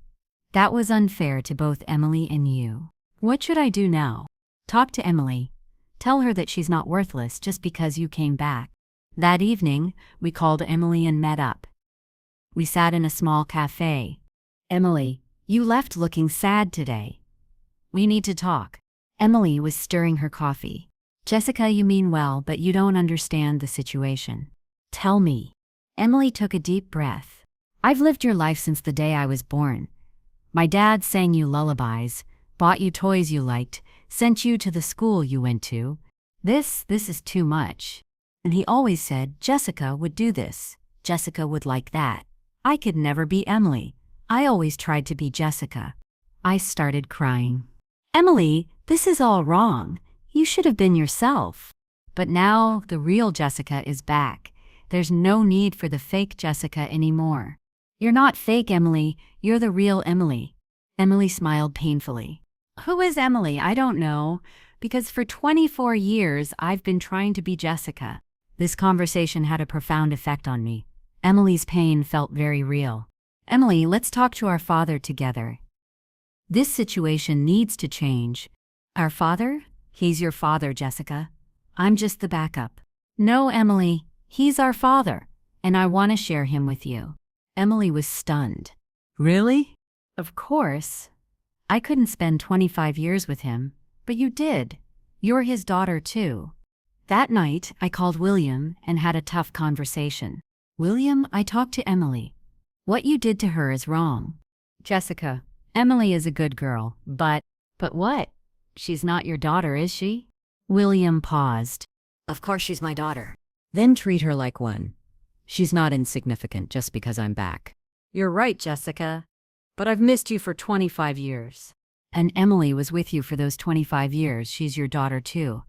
That was unfair to both Emily and you. What should I do now? Talk to Emily. Tell her that she's not worthless just because you came back. That evening, we called Emily and met up. We sat in a small cafe. Emily, you left looking sad today. We need to talk. Emily was stirring her coffee. Jessica, you mean well, but you don't understand the situation. Tell me. Emily took a deep breath. I've lived your life since the day I was born. My dad sang you lullabies, bought you toys you liked, sent you to the school you went to. This is too much. And he always said Jessica would do this. Jessica would like that. I could never be Emily. I always tried to be Jessica. I started crying. Emily, this is all wrong. You should have been yourself. But now the real Jessica is back. There's no need for the fake Jessica anymore. You're not fake, Emily. You're the real Emily. Emily smiled painfully. Who is Emily? I don't know. Because for 24 years, I've been trying to be Jessica. This conversation had a profound effect on me. Emily's pain felt very real. Emily, let's talk to our father together. This situation needs to change. Our father? He's your father, Jessica. I'm just the backup. No, Emily, he's our father, and I want to share him with you. Emily was stunned. Really? Of course. I couldn't spend 25 years with him, but you did. You're his daughter too. That night, I called William and had a tough conversation. William, I talked to Emily. What you did to her is wrong. Jessica, Emily is a good girl, but what? She's not your daughter, is she? William paused. Of course she's my daughter. Then treat her like one. She's not insignificant just because I'm back. You're right, Jessica. But I've missed you for 25 years. And Emily was with you for those 25 years. She's your daughter too.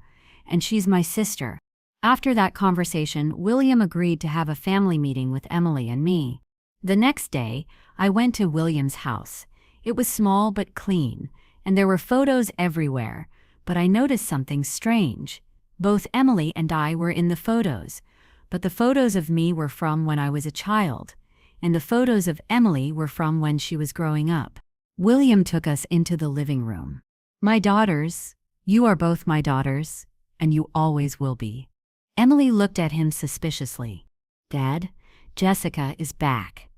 And she's my sister. After that conversation, William agreed to have a family meeting with Emily and me. The next day, I went to William's house. It was small but clean, and there were photos everywhere. But I noticed something strange. Both Emily and I were in the photos, but the photos of me were from when I was a child, and the photos of Emily were from when she was growing up. William took us into the living room. My daughters, You are both my daughters, and you always will be. Emily looked at him suspiciously. Dad, Jessica is back.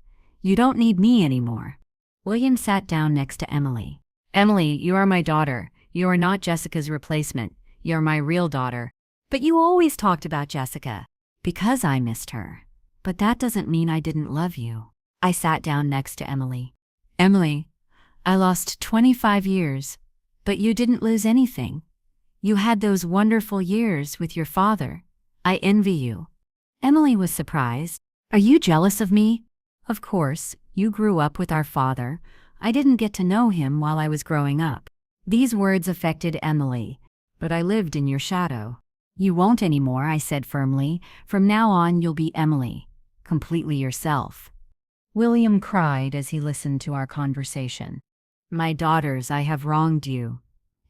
You don't need me anymore. William sat down next to Emily. Emily, you are my daughter. You are not Jessica's replacement. You're my real daughter. But you always talked about Jessica. Because I missed her. But that doesn't mean I didn't love you. I sat down next to Emily. Emily, I lost 25 years, but you didn't lose anything. You had those wonderful years with your father. I envy you. Emily was surprised. Are you jealous of me? Of course, you grew up with our father. I didn't get to know him while I was growing up. These words affected Emily. But I lived in your shadow. You won't anymore, I said firmly. From now on, you'll be Emily, completely yourself. William cried as he listened to our conversation. My daughters, I have wronged you.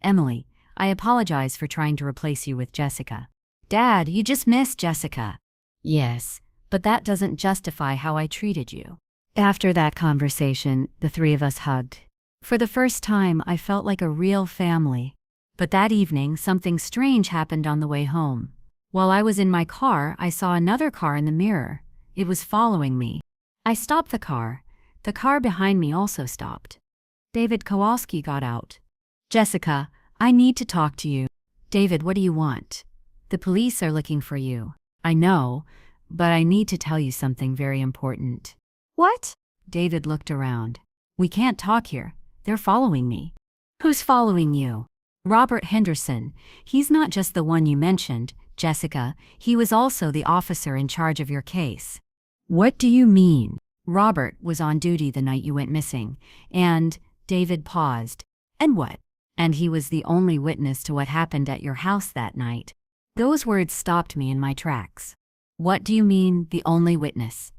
Emily, I apologize for trying to replace you with Jessica. Dad, you just missed Jessica. Yes, but that doesn't justify how I treated you. After that conversation, the three of us hugged. For the first time, I felt like a real family. But that evening, something strange happened on the way home. While I was in my car, I saw another car in the mirror. It was following me. I stopped the car. The car behind me also stopped. David Kowalski got out. Jessica, I need to talk to you. David, what do you want? The police are looking for you. I know, but I need to tell you something very important. What? David looked around. We can't talk here. They're following me. Who's following you? Robert Henderson. He's not just the one you mentioned, Jessica. He was also the officer in charge of your case. What do you mean? Robert was on duty the night you went missing, and David paused. And what? And he was the only witness to what happened at your house that night. Those words stopped me in my tracks. What do you mean, the only witness?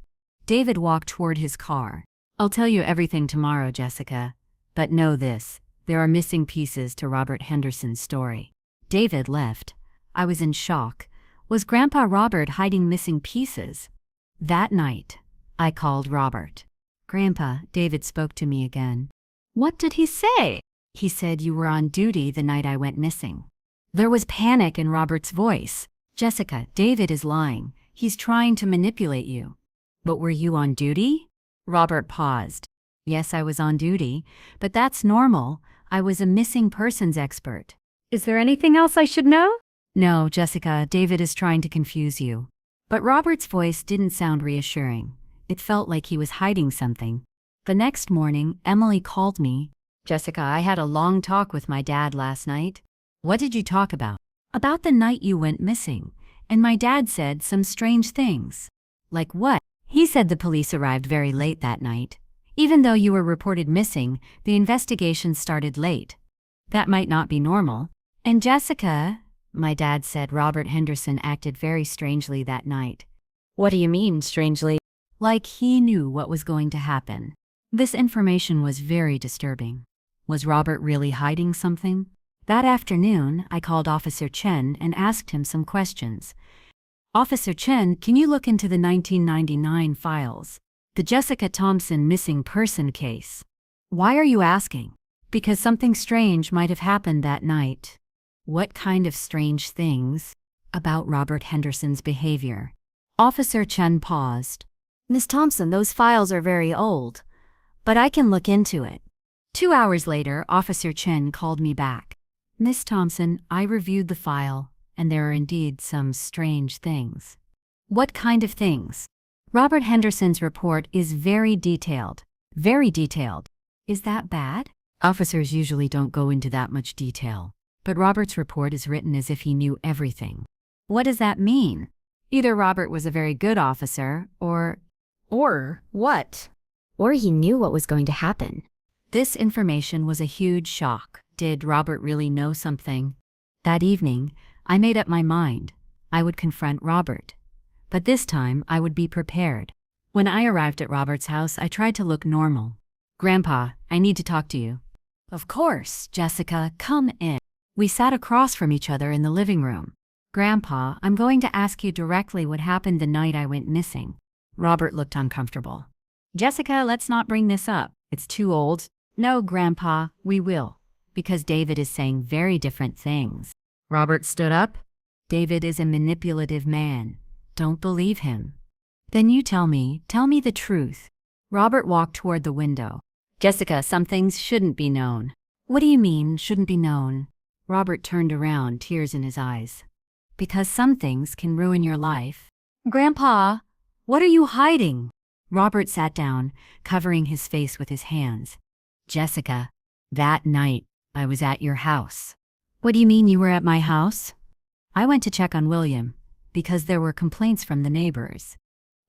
David walked toward his car. I'll tell you everything tomorrow, Jessica. But know this, there are missing pieces to Robert Henderson's story. David left. I was in shock. Was Grandpa Robert hiding missing pieces? That night, I called Robert. Grandpa, David spoke to me again. What did he say? He said you were on duty the night I went missing. There was panic in Robert's voice. Jessica, David is lying. He's trying to manipulate you. But were you on duty? Robert paused. Yes, I was on duty, but that's normal. I was a missing persons expert. Is there anything else I should know? No, Jessica, David is trying to confuse you. But Robert's voice didn't sound reassuring. It felt like he was hiding something. The next morning, Emily called me. Jessica, I had a long talk with my dad last night. What did you talk about? About the night you went missing. And my dad said some strange things. Like what? He said the police arrived very late that night. Even though you were reported missing, the investigation started late. That might not be normal. And Jessica, my dad said Robert Henderson acted very strangely that night. What do you mean, strangely? Like he knew what was going to happen. This information was very disturbing. Was Robert really hiding something? That afternoon, I called Officer Chen and asked him some questions. Officer Chen, can you look into the 1999 files? The Jessica Thompson missing person case. Why are you asking? Because something strange might have happened that night. What kind of strange things? About Robert Henderson's behavior. Officer Chen paused. Miss Thompson, those files are very old. But I can look into it. 2 hours later, Officer Chen called me back. Miss Thompson, I reviewed the file, and there are indeed some strange things. What kind of things? Robert Henderson's report is very detailed. Very detailed. Is that bad? Officers usually don't go into that much detail. But Robert's report is written as if he knew everything. What does that mean? Either Robert was a very good officer, or what? Or he knew what was going to happen. This information was a huge shock. Did Robert really know something? That evening, I made up my mind. I would confront Robert. But this time, I would be prepared. When I arrived at Robert's house, I tried to look normal. Grandpa, I need to talk to you. Of course, Jessica, come in. We sat across from each other in the living room. Grandpa, I'm going to ask you directly what happened the night I went missing. Robert looked uncomfortable. Jessica, let's not bring this up. It's too old. No, Grandpa, we will. Because David is saying very different things. Robert stood up. David is a manipulative man. Don't believe him. Then you tell me the truth. Robert walked toward the window. Jessica, some things shouldn't be known. What do you mean, shouldn't be known? Robert turned around, tears in his eyes. Because some things can ruin your life. Grandpa, what are you hiding? Robert sat down, covering his face with his hands. Jessica, that night, I was at your house. What do you mean you were at my house? I went to check on William, because there were complaints from the neighbors.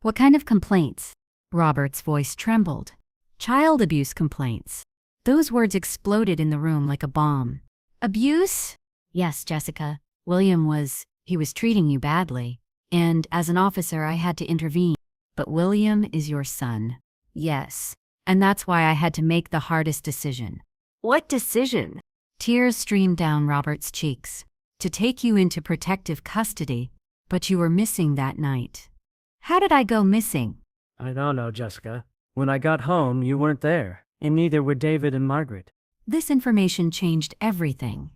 What kind of complaints? Robert's voice trembled. Child abuse complaints. Those words exploded in the room like a bomb. Abuse? Yes, Jessica. William was treating you badly. And as an officer, I had to intervene. But William is your son. Yes. And that's why I had to make the hardest decision. What decision? Tears streamed down Robert's cheeks. To take you into protective custody, but you were missing that night. How did I go missing? I don't know, Jessica. When I got home, you weren't there, and neither were David and Margaret. This information changed everything.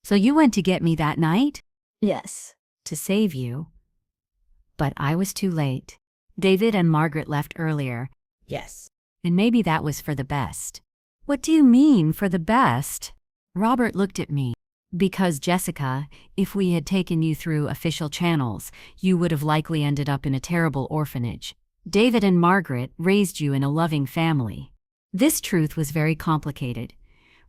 So you went to get me that night? Yes. To save you. But I was too late. David and Margaret left earlier. Yes. And maybe that was for the best. What do you mean, for the best? Robert looked at me. Because, Jessica, if we had taken you through official channels, you would have likely ended up in a terrible orphanage. David and Margaret raised you in a loving family. This truth was very complicated.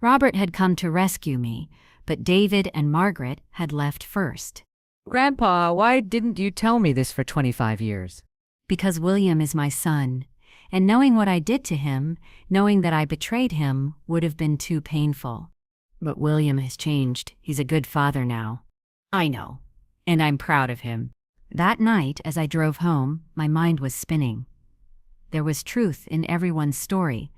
Robert had come to rescue me, but David and Margaret had left first. Grandpa, why didn't you tell me this for 25 years? Because William is my son, and knowing what I did to him, knowing that I betrayed him, would have been too painful. But William has changed. He's a good father now. I know, and I'm proud of him. That night, as I drove home, my mind was spinning. There was truth in everyone's story,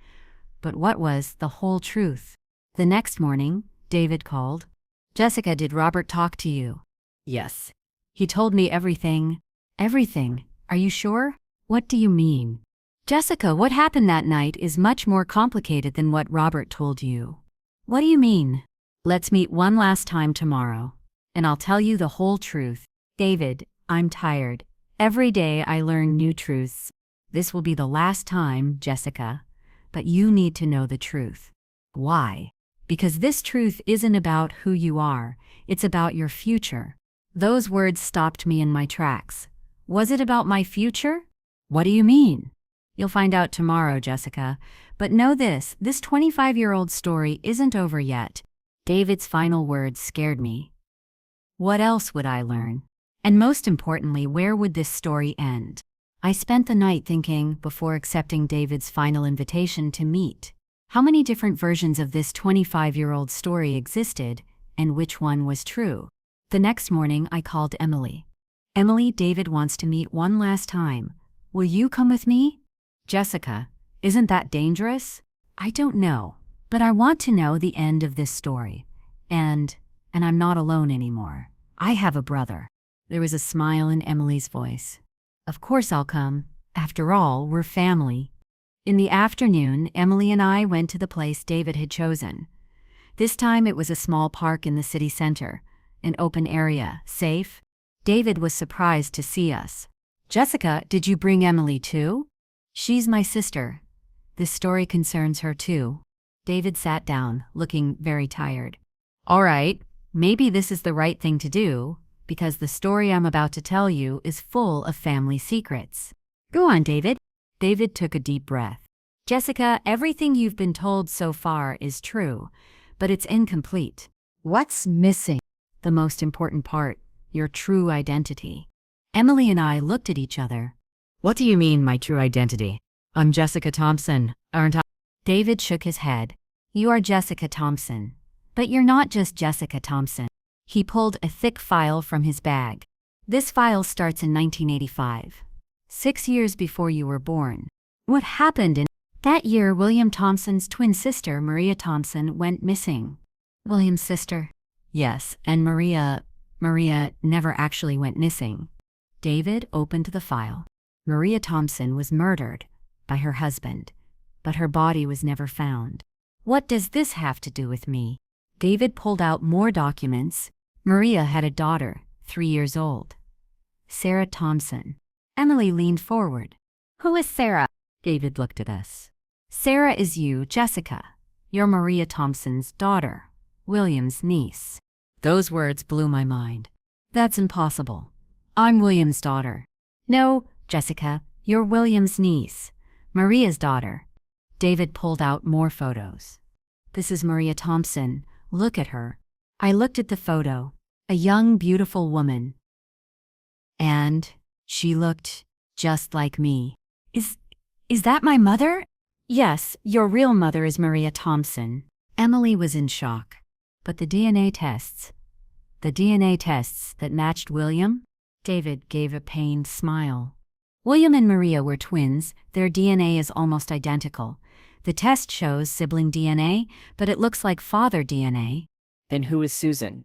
but what was the whole truth? The next morning, David called. Jessica, did Robert talk to you? Yes. He told me everything. Everything. Are you sure? What do you mean? Jessica, what happened that night is much more complicated than what Robert told you. What do you mean? Let's meet one last time tomorrow, and I'll tell you the whole truth. David, I'm tired. Every day I learn new truths. This will be the last time, Jessica, but you need to know the truth. Why? Because this truth isn't about who you are, it's about your future. Those words stopped me in my tracks. Was it about my future? What do you mean? You'll find out tomorrow, Jessica. But know this 25-year-old story isn't over yet. David's final words scared me. What else would I learn? And most importantly, where would this story end? I spent the night thinking before accepting David's final invitation to meet. How many different versions of this 25-year-old story existed, and which one was true? The next morning, I called Emily. Emily, David wants to meet one last time. Will you come with me? Jessica, isn't that dangerous? I don't know, but I want to know the end of this story. And I'm not alone anymore. I have a brother. There was a smile in Emily's voice. Of course I'll come. After all, we're family. In the afternoon, Emily and I went to the place David had chosen. This time it was a small park in the city center, an open area, safe. David was surprised to see us. Jessica, did you bring Emily too? She's my sister. This story concerns her too. David sat down, looking very tired. All right, maybe this is the right thing to do, because the story I'm about to tell you is full of family secrets. Go on, David. David took a deep breath. Jessica, everything you've been told so far is true, but it's incomplete. What's missing? The most important part, your true identity. Emily and I looked at each other. What do you mean, my true identity? I'm Jessica Thompson, aren't I? David shook his head. You are Jessica Thompson. But you're not just Jessica Thompson. He pulled a thick file from his bag. This file starts in 1985. 6 years before you were born. What happened in that year? William Thompson's twin sister, Maria Thompson, went missing. William's sister? Yes, and Maria never actually went missing. David opened the file. Maria Thompson was murdered by her husband, but her body was never found. What does this have to do with me? David pulled out more documents. Maria had a daughter, 3 years old. Sarah Thompson. Emily leaned forward. Who is Sarah? David looked at us. Sarah is you, Jessica. You're Maria Thompson's daughter, William's niece. Those words blew my mind. That's impossible. I'm William's daughter. No, Jessica, you're William's niece, Maria's daughter. David pulled out more photos. This is Maria Thompson. Look at her. I looked at the photo. A young, beautiful woman. And she looked just like me. Is that my mother? Yes, your real mother is Maria Thompson. Emily was in shock. But the DNA tests that matched William? David gave a pained smile. William and Maria were twins. Their DNA is almost identical. The test shows sibling DNA, but it looks like father DNA. Then who is Susan?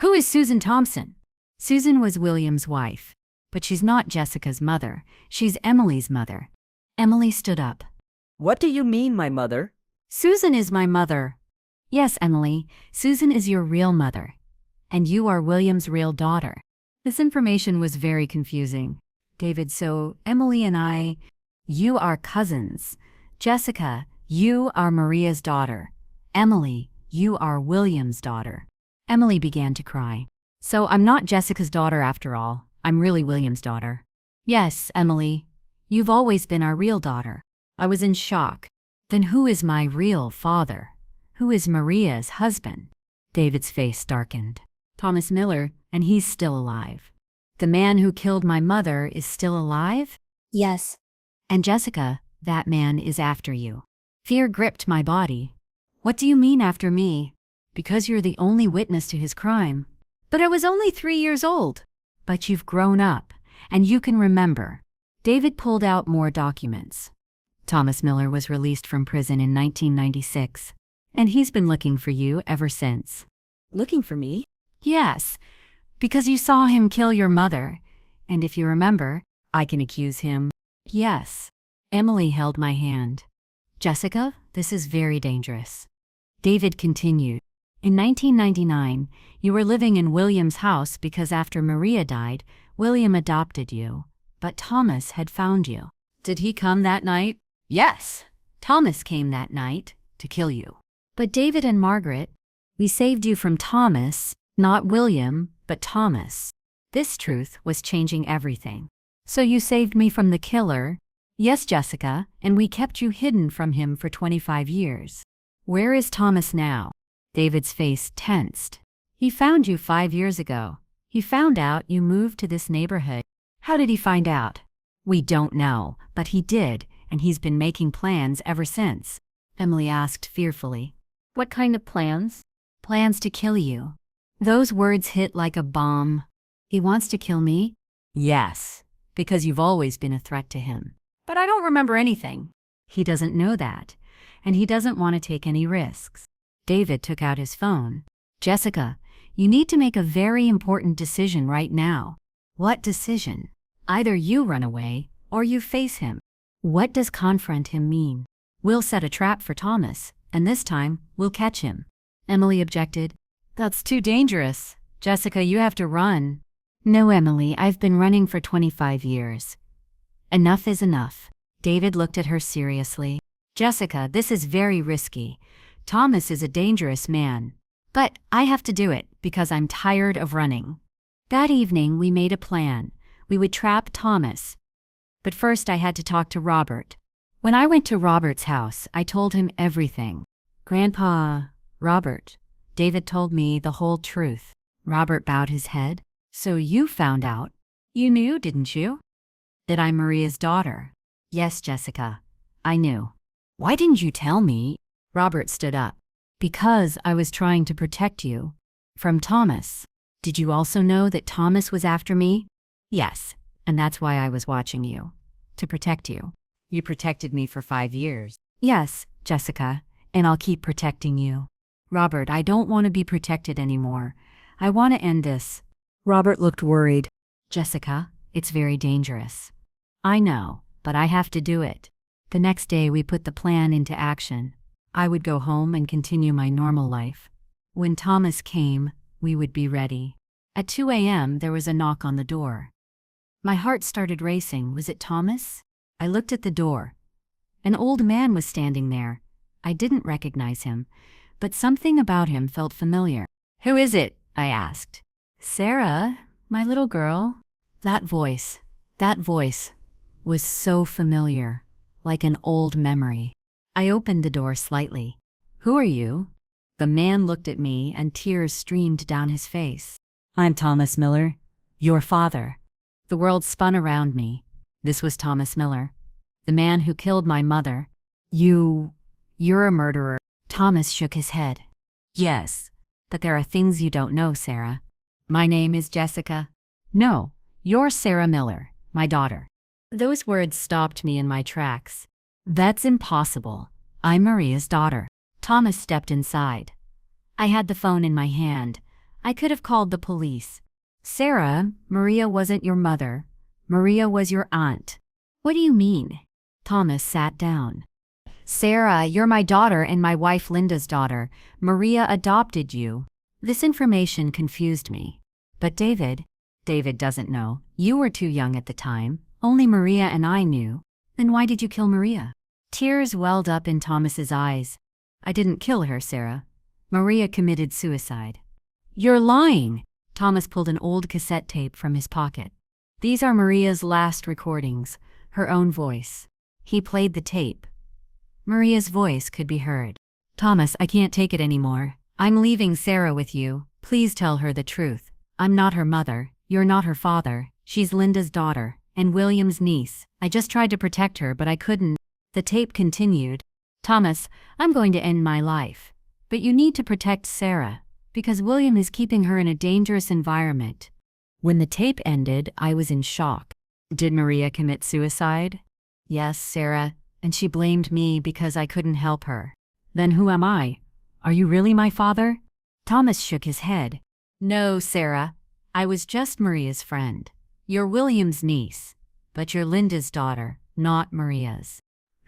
Who is Susan Thompson? Susan was William's wife, but she's not Jessica's mother. She's Emily's mother. Emily stood up. What do you mean, my mother? Susan is my mother. Yes, Emily, Susan is your real mother. And you are William's real daughter. This information was very confusing. David, so Emily and you are cousins. Jessica, you are Maria's daughter. Emily, you are William's daughter. Emily began to cry. So I'm not Jessica's daughter after all. I'm really William's daughter. Yes, Emily, you've always been our real daughter. I was in shock. Then who is my real father? Who is Maria's husband? David's face darkened. Thomas Miller, and he's still alive. The man who killed my mother is still alive? Yes. And Jessica, that man is after you. Fear gripped my body. What do you mean after me? Because you're the only witness to his crime. But I was only 3 years old. But you've grown up, and you can remember. David pulled out more documents. Thomas Miller was released from prison in 1996, and he's been looking for you ever since. Looking for me? Yes, because you saw him kill your mother, and if you remember, I can accuse him. Yes. Emily held my hand. Jessica, this is very dangerous. David continued. In 1999, you were living in William's house because after Maria died, William adopted you, but Thomas had found you. Did he come that night? Yes. Thomas came that night to kill you. But David and Margaret, we saved you from Thomas, not William, but Thomas. This truth was changing everything. So you saved me from the killer. Yes, Jessica, and we kept you hidden from him for 25 years. Where is Thomas now? David's face tensed. He found you 5 years ago. He found out you moved to this neighborhood. How did he find out? We don't know, but he did, and he's been making plans ever since. Emily asked fearfully. What kind of plans? Plans to kill you. Those words hit like a bomb. He wants to kill me? Yes, because you've always been a threat to him. But I don't remember anything. He doesn't know that, and he doesn't want to take any risks. David took out his phone. Jessica, you need to make a very important decision right now. What decision? Either you run away, or you face him. What does confront him mean? We'll set a trap for Thomas, and this time, we'll catch him. Emily objected. That's too dangerous. Jessica, you have to run. No, Emily, I've been running for 25 years. Enough is enough. David looked at her seriously. Jessica, this is very risky. Thomas is a dangerous man. But I have to do it because I'm tired of running. That evening, we made a plan. We would trap Thomas. But first I had to talk to Robert. When I went to Robert's house, I told him everything. Grandpa, Robert, David told me the whole truth. Robert bowed his head. So you found out. You knew, didn't you? That I'm Maria's daughter. Yes, Jessica, I knew. Why didn't you tell me? Robert stood up. Because I was trying to protect you. From Thomas. Did you also know that Thomas was after me? Yes, and that's why I was watching you. To protect you. You protected me for 5 years. Yes, Jessica, and I'll keep protecting you. Robert, I don't want to be protected anymore. I want to end this. Robert looked worried. Jessica, it's very dangerous. I know, but I have to do it. The next day we put the plan into action. I would go home and continue my normal life. When Thomas came, we would be ready. At 2 a.m., there was a knock on the door. My heart started racing. Was it Thomas? I looked at the door. An old man was standing there. I didn't recognize him, but something about him felt familiar. "Who is it?" I asked. "Sarah, my little girl." That voice was so familiar, like an old memory. I opened the door slightly. "Who are you?" The man looked at me and tears streamed down his face. "I'm Thomas Miller, your father." The world spun around me. This was Thomas Miller, the man who killed my mother. You're a murderer." Thomas shook his head. "Yes, but there are things you don't know, Sarah. My name is Jessica." "No, you're Sarah Miller, my daughter." Those words stopped me in my tracks. "That's impossible. I'm Maria's daughter." Thomas stepped inside. I had the phone in my hand. I could have called the police. "Sarah, Maria wasn't your mother. Maria was your aunt." "What do you mean?" Thomas sat down. "Sarah, you're my daughter and my wife Linda's daughter. Maria adopted you." This information confused me. "But David doesn't know. You were too young at the time. Only Maria and I knew." "Then why did you kill Maria?" Tears welled up in Thomas's eyes. "I didn't kill her, Sarah. Maria committed suicide." "You're lying." Thomas pulled an old cassette tape from his pocket. "These are Maria's last recordings, her own voice." He played the tape. Maria's voice could be heard. "Thomas, I can't take it anymore. I'm leaving Sarah with you. Please tell her the truth. I'm not her mother. You're not her father. She's Linda's daughter and William's niece. I just tried to protect her, but I couldn't." The tape continued. "Thomas, I'm going to end my life. But you need to protect Sarah, because William is keeping her in a dangerous environment." When the tape ended, I was in shock. "Did Maria commit suicide?" "Yes, Sarah, and she blamed me because I couldn't help her." "Then who am I? Are you really my father?" Thomas shook his head. "No, Sarah. I was just Maria's friend. You're William's niece, but you're Linda's daughter, not Maria's."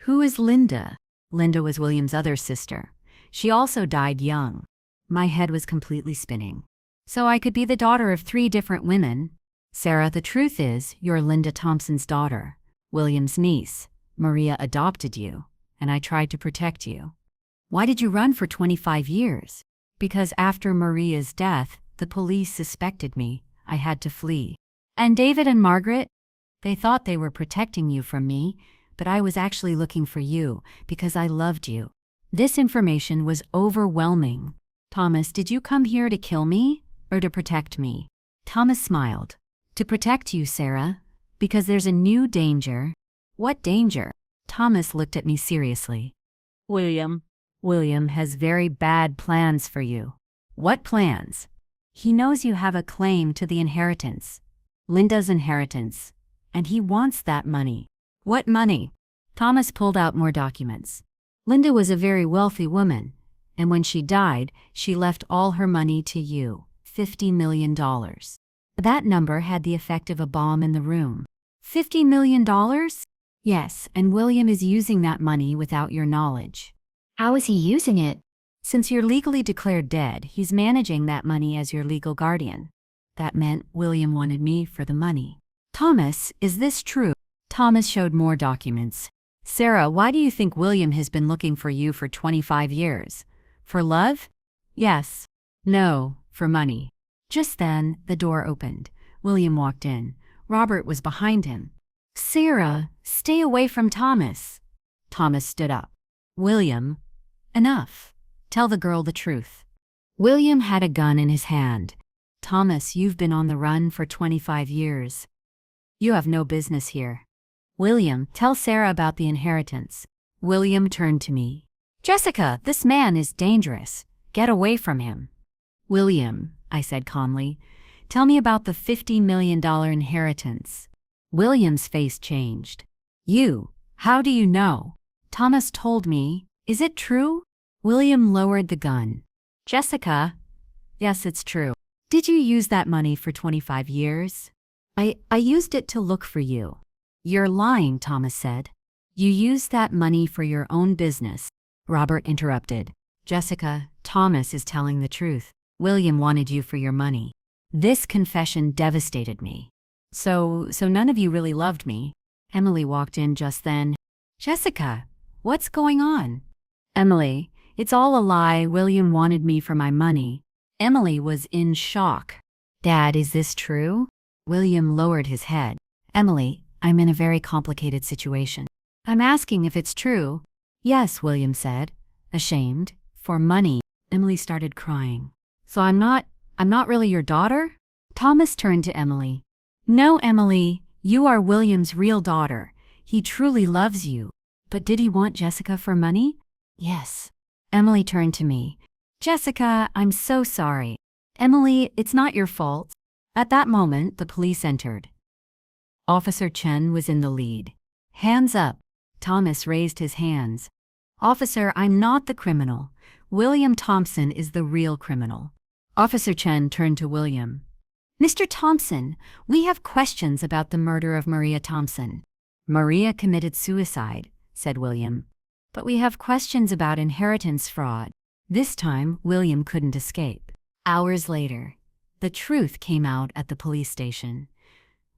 "Who is Linda?" Linda was William's other sister. She also died young. My head was completely spinning. "So I could be the daughter of 3 different women?" "Sarah, the truth is, you're Linda Thompson's daughter, William's niece. Maria adopted you, and I tried to protect you." "Why did you run for 25 years?" "Because after Maria's death, the police suspected me. I had to flee." "And David and Margaret?" "They thought they were protecting you from me, but I was actually looking for you because I loved you." This information was overwhelming. "Thomas, did you come here to kill me or to protect me?" Thomas smiled. "To protect you, Sarah, because there's a new danger." "What danger?" Thomas looked at me seriously. William has very bad plans for you." "What plans?" "He knows you have a claim to the inheritance, Linda's inheritance, and he wants that money." "What money?" Thomas pulled out more documents. "Linda was a very wealthy woman, and when she died, she left all her money to you, $50 million. That number had the effect of a bomb in the room." $50 million? "Yes, and William is using that money without your knowledge." How is he using it? "Since you're legally declared dead, he's managing that money as your legal guardian. That meant William wanted me for the money." "Thomas, is this true?" Thomas showed more documents. "Sarah, why do you think William has been looking for you for 25 years? For love?" "Yes." "No, for money." Just then, the door opened. William walked in. Robert was behind him. "Sarah, stay away from Thomas." Thomas stood up. "William, enough. Tell the girl the truth." William had a gun in his hand. "Thomas, you've been on the run for 25 years. You have no business here." "William, tell Sarah about the inheritance." William turned to me. "Jessica, this man is dangerous. Get away from him." "William," I said calmly, "tell me about the $50 million inheritance." William's face changed. How do you know?" "Thomas told me. Is it true?" William lowered the gun. "Jessica." "Yes, it's true." "Did you use that money for 25 years?" I used it to look for you." "You're lying," Thomas said. "You used that money for your own business." Robert interrupted. Jessica, Thomas is telling the truth. William wanted you for your money. This confession devastated me. So none of you really loved me. Emily walked in just then. Jessica, what's going on? Emily, it's all a lie. William wanted me for my money. Emily was in shock. Dad, is this true? William lowered his head. Emily, I'm in a very complicated situation. I'm asking if it's true. Yes, William said, ashamed. For money. Emily started crying. So I'm not really your daughter? Thomas turned to Emily. No, Emily, you are William's real daughter. He truly loves you. But did he want Jessica for money? Yes. Emily turned to me. Jessica, I'm so sorry. Emily, it's not your fault. At that moment, the police entered. Officer Chen was in the lead. Hands up. Thomas raised his hands. Officer, I'm not the criminal. William Thompson is the real criminal. Officer Chen turned to William. Mr. Thompson, we have questions about the murder of Maria Thompson. Maria committed suicide, said William. But we have questions about inheritance fraud. This time, William couldn't escape. Hours later, the truth came out at the police station.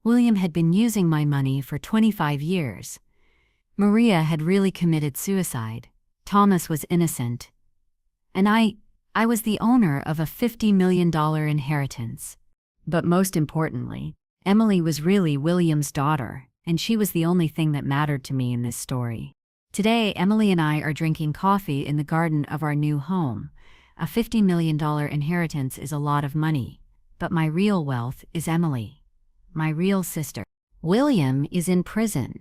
William had been using my money for 25 years. Maria had really committed suicide. Thomas was innocent. And I was the owner of a $50 million inheritance. But most importantly, Emily was really William's daughter, and she was the only thing that mattered to me in this story. Today, Emily and I are drinking coffee in the garden of our new home. A $50 million inheritance is a lot of money, but my real wealth is Emily, my real sister. William is in prison.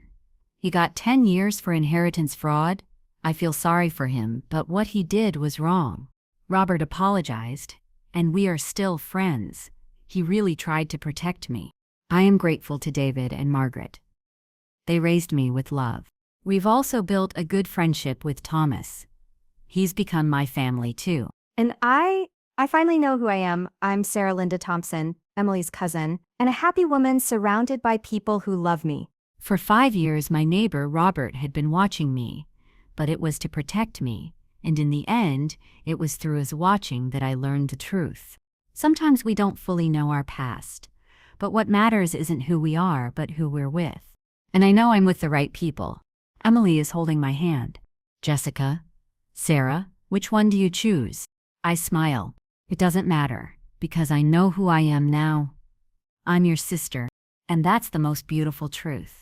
He got 10 years for inheritance fraud. I feel sorry for him, but what he did was wrong. Robert apologized, and we are still friends. He really tried to protect me. I am grateful to David and Margaret. They raised me with love. We've also built a good friendship with Thomas. He's become my family too. And I finally know who I am. I'm Sarah Linda Thompson, Emily's cousin, and a happy woman surrounded by people who love me. For 5 years, my neighbor Robert had been watching me, but it was to protect me, and in the end, it was through his watching that I learned the truth. Sometimes we don't fully know our past, but what matters isn't who we are, but who we're with. And I know I'm with the right people. Emily is holding my hand. Jessica? Sarah? Which one do you choose? I smile. It doesn't matter, because I know who I am now. I'm your sister, and that's the most beautiful truth.